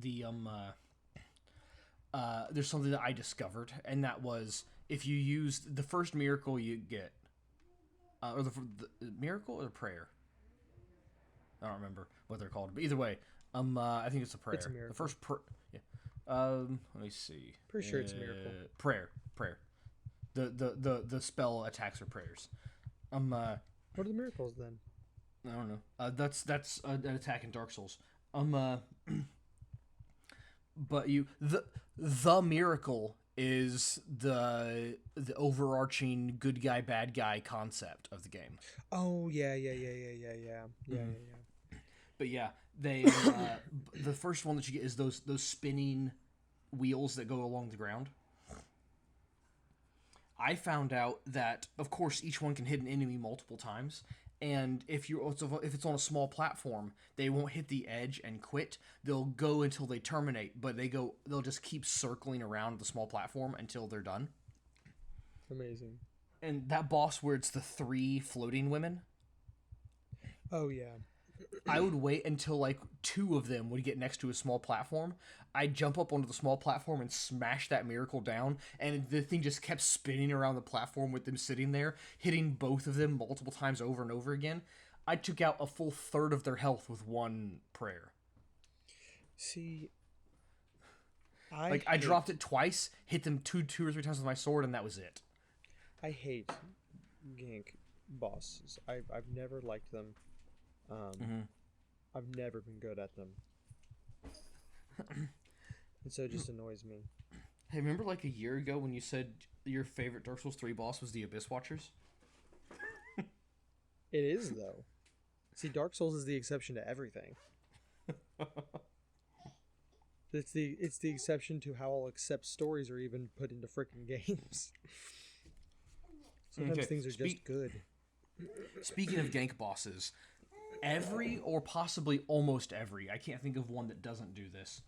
there's something that I discovered, and that was if you use the first miracle you get, or the miracle or the prayer. I don't remember what they're called, but either way, I think it's a prayer. It's a miracle. The first yeah. Let me see. Pretty sure it's a miracle. Prayer. The spell attacks are prayers. What are the miracles then? I don't know. That's an attack in Dark Souls. But the miracle is the overarching good guy bad guy concept of the game. Oh yeah. But yeah, they the first one that you get is those spinning wheels that go along the ground. I found out that of course each one can hit an enemy multiple times, and if it's on a small platform, they won't hit the edge and quit. They'll go until they terminate, but they'll just keep circling around the small platform until they're done. Amazing. And that boss where it's the 3 floating women. Oh yeah. I would wait until like 2 of them would get next to a small platform. I'd jump up onto the small platform and smash that miracle down, and the thing just kept spinning around the platform with them sitting there, hitting both of them multiple times over and over again. I took out a full third of their health with one prayer. See, Like I dropped it twice, hit them two or three times with my sword, and that was it. I hate gank bosses. I've never liked them. I've never been good at them, and so it just annoys me. Hey, remember like a year ago when you said your favorite Dark Souls 3 boss was the Abyss Watchers? It is though. See, Dark Souls is the exception to everything. It's the exception to how I'll accept stories or even put into freaking games. Sometimes things are just good. Speaking of gank bosses, every or possibly almost every, I can't think of one that doesn't do this.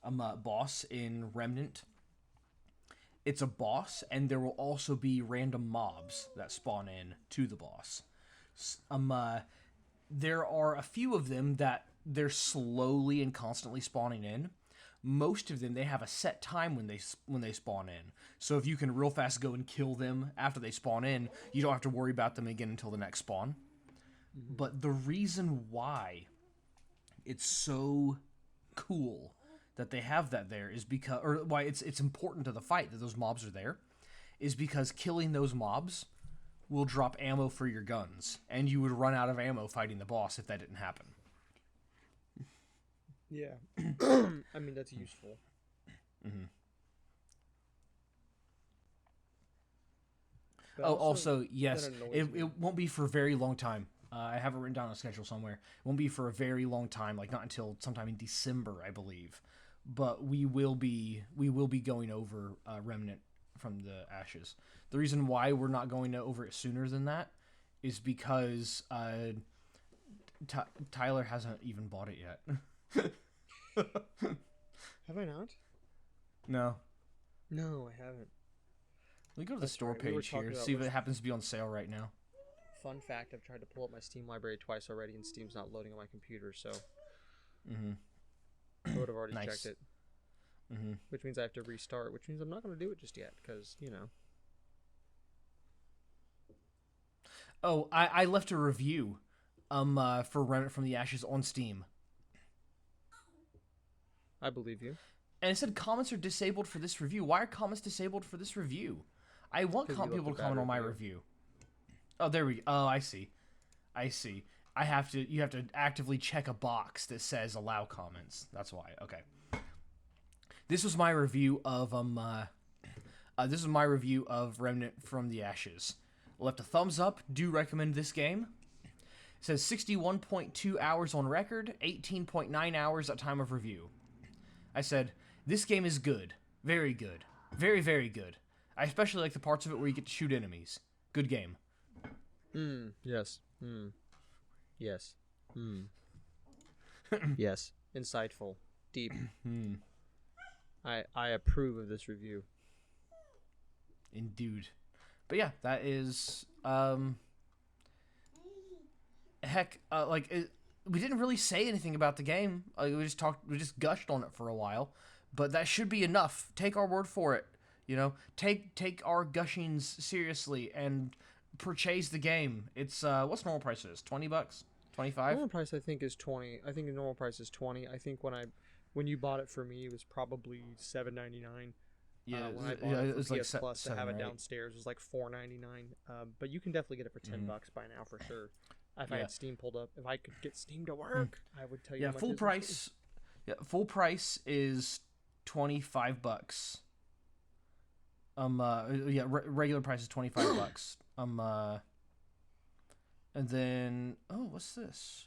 Boss in Remnant. It's a boss, and there will also be random mobs that spawn in to the boss. There are a few of them that they're slowly and constantly spawning in. Most of them, they have a set time when they spawn in. So if you can real fast go and kill them after they spawn in, you don't have to worry about them again until the next spawn. Mm-hmm. But the reason why it's so cool that they have that there is because, or why it's important to the fight that those mobs are there, is because killing those mobs will drop ammo for your guns, and you would run out of ammo fighting the boss if that didn't happen. Yeah. I mean, that's useful. Mm-hmm. Also, yes, it won't be for a very long time. I have it written down on a schedule somewhere. It won't be for a very long time, like not until sometime in December, I believe. But we will be going over Remnant from the Ashes. The reason why we're not going over it sooner than that is because Tyler hasn't even bought it yet. Have I not? No, I haven't. We go to the store page here, see if it happens to be on sale right now. Fun fact, I've tried to pull up my Steam library twice already, and Steam's not loading on my computer, so I would have already checked it. Which means I have to restart, which means I'm not going to do it just yet, because, you know. Oh, I left a review for Remnant from the Ashes on Steam. I believe you. And it said comments are disabled for this review. Why are comments disabled for this review? I want people to comment on my review. Oh, there we go. Oh, I see. You have to actively check a box that says allow comments. That's why. Okay. This was my review of Remnant from the Ashes. Left a thumbs up. Do recommend this game. It says 61.2 hours on record, 18.9 hours at time of review. I said, this game is good. Very good. Very, very good. I especially like the parts of it where you get to shoot enemies. Good game. Yes. Yes. Yes. Insightful. Deep. I approve of this review. Indeed. But yeah, that is we didn't really say anything about the game. We just gushed on it for a while, but that should be enough. Take our word for it. You know, take our gushings seriously and purchase the game. It's what's normal price is? $20, $25. Normal price I think is $20. I think the normal price is $20. I think when you bought it for me, it was probably $7.99. Yeah, when I bought it for PS like Plus to have it right? downstairs, it was like $4.99. But you can definitely get it for $10 by now for sure. If I had Steam pulled up, if I could get Steam to work, I would tell you. Yeah, full price. Yeah, full price is $25. Regular price is $25. And then what's this?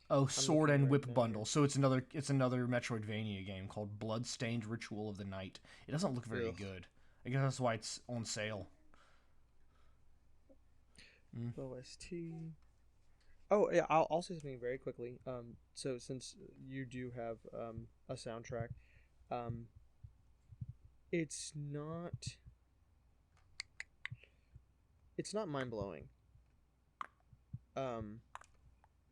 Oh, Sword and Whip bundle. So it's another Metroidvania game called Bloodstained Ritual of the Night. It doesn't look very good. I guess that's why it's on sale. OST. Oh yeah, I'll say something very quickly. So since you do have a soundtrack, it's not mind blowing.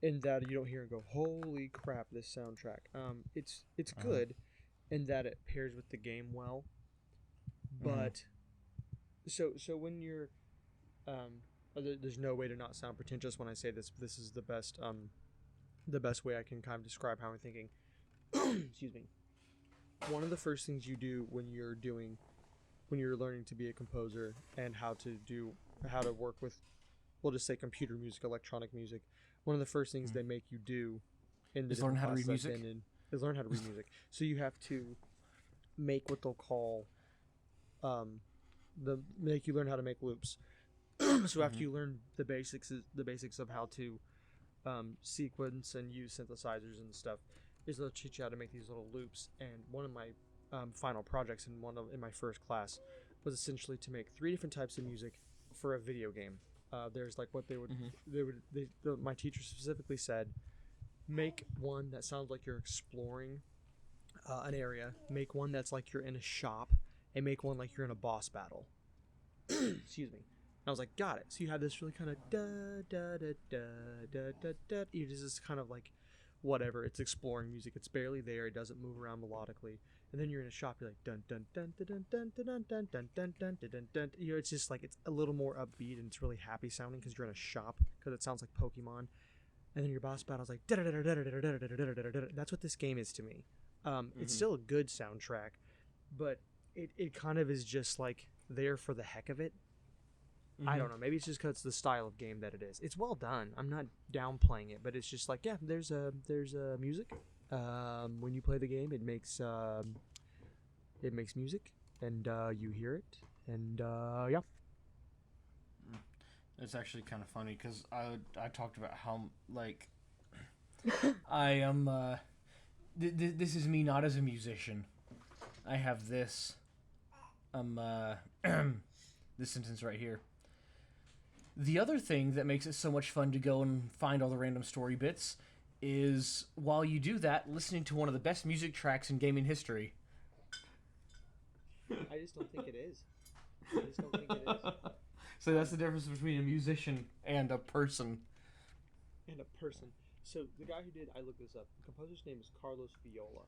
In that you don't hear and go, holy crap, this soundtrack. It's good in that it pairs with the game well. But so when you're there's no way to not sound pretentious when I say this. This is the best the best way I can kind of describe how I'm thinking. Excuse me. One of the first things you do when you're learning to be a composer and how to work with, we'll just say computer music, electronic music. One of the first things they make you do in the Is learn different how to read classes I've music? been in is learn how to read music. So you have to make what they'll call make you learn how to make loops. So after you learn the basics of how to sequence and use synthesizers and stuff, is they'll teach you how to make these little loops. And one of my final projects in my first class was essentially to make 3 different types of music for a video game. There's like what my teacher specifically said, make one that sounds like you're exploring an area, make one that's like you're in a shop, and make one like you're in a boss battle. Excuse me. And I was like, got it. So you have this really kind of da da da da da da da. You just kind of like whatever. It's exploring music. It's barely there. It doesn't move around melodically. And then you're in a shop. You're like dun dun dun dun dun dun dun dun dun dun dun dun dun. You know, it's just like it's a little more upbeat and it's really happy sounding because you're in a shop because it sounds like Pokemon. And then your boss battle's like da da da da da da da da da da. That's what this game is to me. It's still a good soundtrack, but it kind of is just like there for the heck of it. I don't know. Maybe it's just because it's the style of game that it is. It's well done. I'm not downplaying it, but it's just like, yeah, there's music. When you play the game, it makes music, and you hear it, and yeah. It's actually kind of funny because I talked about how like I am. This is me not as a musician. I have this this sentence right here. The other thing that makes it so much fun to go and find all the random story bits is while you do that, listening to one of the best music tracks in gaming history. I just don't think it is. I just don't think it is. So that's the difference between a musician and a person. So the guy who did, I looked this up. The composer's name is Carlos Viola,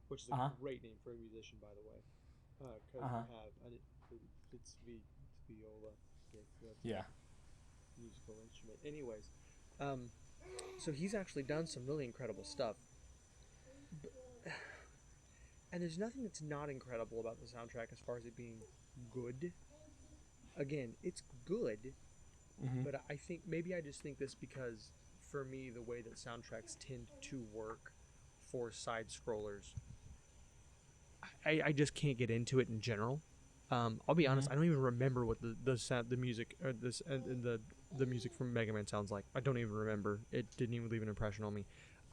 which is a great name for a musician, by the way. Because it's viola. Yeah. Musical instrument. Anyways, so he's actually done some really incredible stuff. And there's nothing that's not incredible about the soundtrack as far as it being good. Again, it's good, but I think maybe I just think this because for me the way that soundtracks tend to work for side scrollers, I just can't get into it in general. I'll be honest, I don't even remember what the music or the music from Mega Man sounds like. I don't even remember. It didn't even leave an impression on me.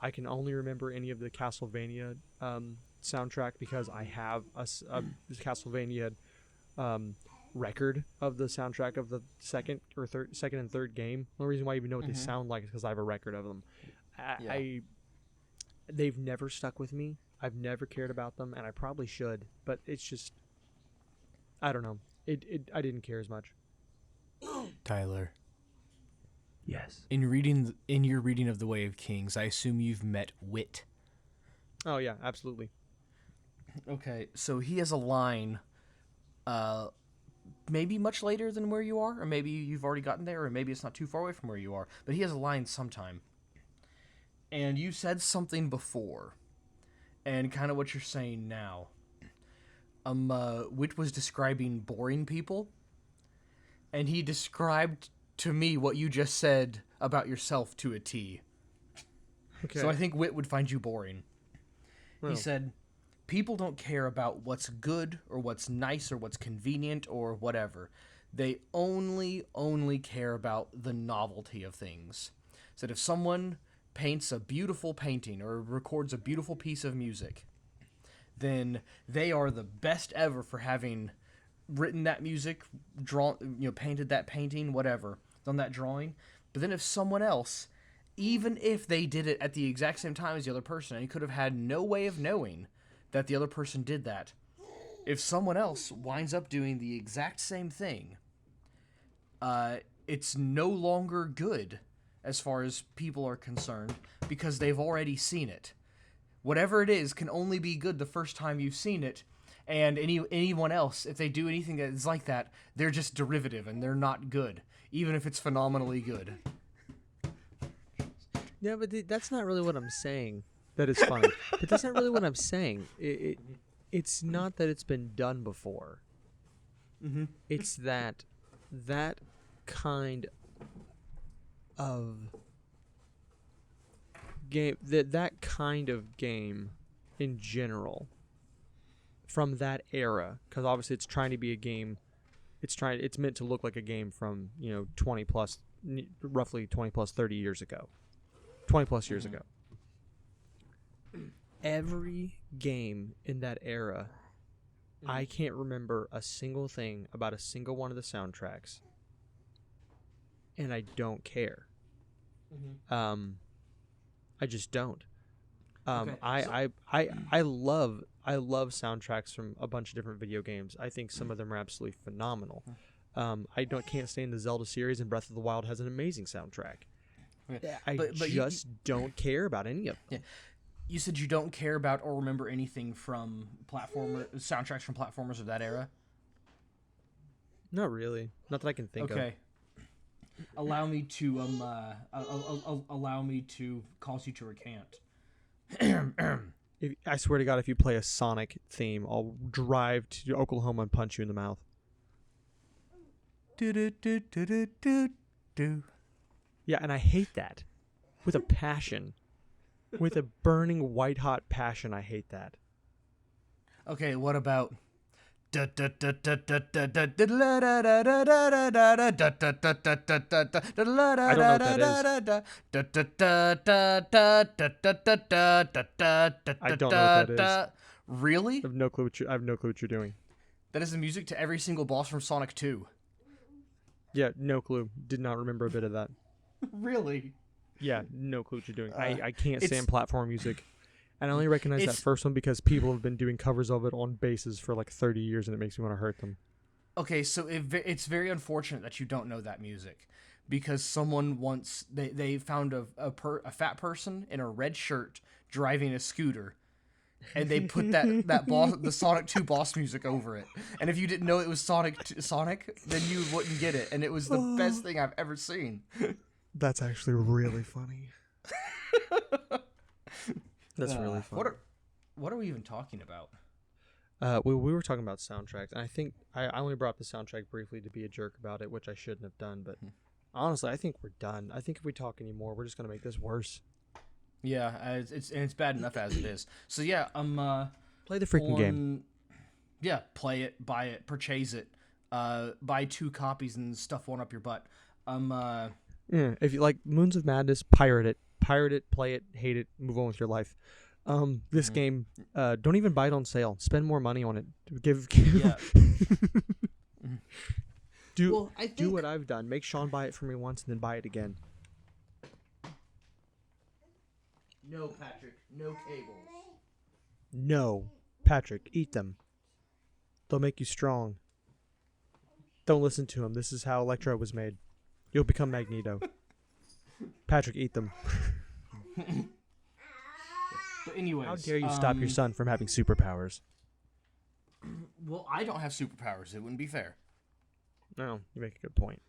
I can only remember any of the Castlevania soundtrack because I have a Castlevania record of the soundtrack of the second and third game. The only reason why I even know what they sound like is because I have a record of them. They've never stuck with me. I've never cared about them, and I probably should, but it's just, I don't know. I didn't care as much. Tyler. Yes. In your reading of The Way of Kings, I assume you've met Wit. Oh yeah, absolutely. Okay, so he has a line, maybe much later than where you are, or maybe you've already gotten there, or maybe it's not too far away from where you are, but he has a line sometime. And you said something before, and kind of what you're saying now. Wit was describing boring people, and he described to me what you just said about yourself to a T. Okay. So I think Wit would find you boring. Well. He said, people don't care about what's good or what's nice or what's convenient or whatever. They only care about the novelty of things. So that if someone paints a beautiful painting or records a beautiful piece of music, then they are the best ever for having written that music, painted that painting, whatever, done that drawing. But then if someone else, even if they did it at the exact same time as the other person, and you could have had no way of knowing that the other person did that, if someone else winds up doing the exact same thing, it's no longer good as far as people are concerned because they've already seen it. Whatever it is can only be good the first time you've seen it, and anyone else, if they do anything that is like that, they're just derivative and they're not good, even if it's phenomenally good. Yeah, but that's not really what I'm saying. That is funny, but that's not really what I'm saying. It's not that it's been done before. Mm-hmm. It's that kind of game, that kind of game in general from that era, because obviously it's trying to be a game. It's meant to look like a game from 20 plus, roughly 20 plus 30 years ago, 20 plus years ago. Every game in that era, I can't remember a single thing about a single one of the soundtracks, and I don't care. I just don't. Okay, I love soundtracks from a bunch of different video games. I think some of them are absolutely phenomenal. I can't stand the Zelda series, and Breath of the Wild has an amazing soundtrack. Okay. I just don't care about any of them. Yeah. You said you don't care about or remember anything from soundtracks from platformers of that era? Not really. Not that I can think of. Okay. Allow me to allow me to cause you to recant. I swear to God, if you play a Sonic theme, I'll drive to Oklahoma and punch you in the mouth. Do do do do do do do. Yeah, and I hate that with a passion. With a burning white hot passion, I hate that. Okay, what about I don't know what that is. Really? I have no clue what you're doing. That is the music to every single boss from Sonic 2. Yeah, no clue. Did not remember a bit of that. Really? Yeah, no clue what you're doing. I can't stand platform music. And I only recognize that first one because people have been doing covers of it on basses for like 30 years, and it makes me want to hurt them. Okay, so it's very unfortunate that you don't know that music, because someone once they found a fat person in a red shirt driving a scooter, and they put the Sonic 2 boss music over it. And if you didn't know it was Sonic, then you wouldn't get it, and it was the best thing I've ever seen. That's actually really funny. That's really funny. What are we even talking about? We were talking about soundtracks, and I think I only brought up the soundtrack briefly to be a jerk about it, which I shouldn't have done. But honestly, I think we're done. I think if we talk anymore, we're just gonna make this worse. Yeah, it's bad enough as it is. So yeah, play the freaking game. Yeah, play it, buy it, purchase it, buy 2 copies and stuff one up your butt. Yeah, if you like Moons of Madness, pirate it, play it, hate it, move on with your life. This game, don't even buy it on sale. Spend more money on it. Give yeah. Do what I've done. Make Sean buy it for me once and then buy it again. No, Patrick. No cables. No, Patrick. Eat them. They'll make you strong. Don't listen to him. This is how Electro was made. You'll become Magneto. Patrick, eat them. But anyways, how dare you stop your son from having superpowers? Well, I don't have superpowers. It wouldn't be fair. No, you make a good point.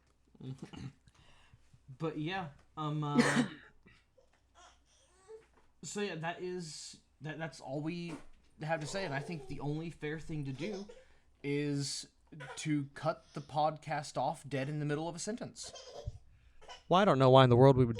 But yeah, so yeah, that's all we have to say, and I think the only fair thing to do is to cut the podcast off dead in the middle of a sentence. Well, I don't know why in the world we would do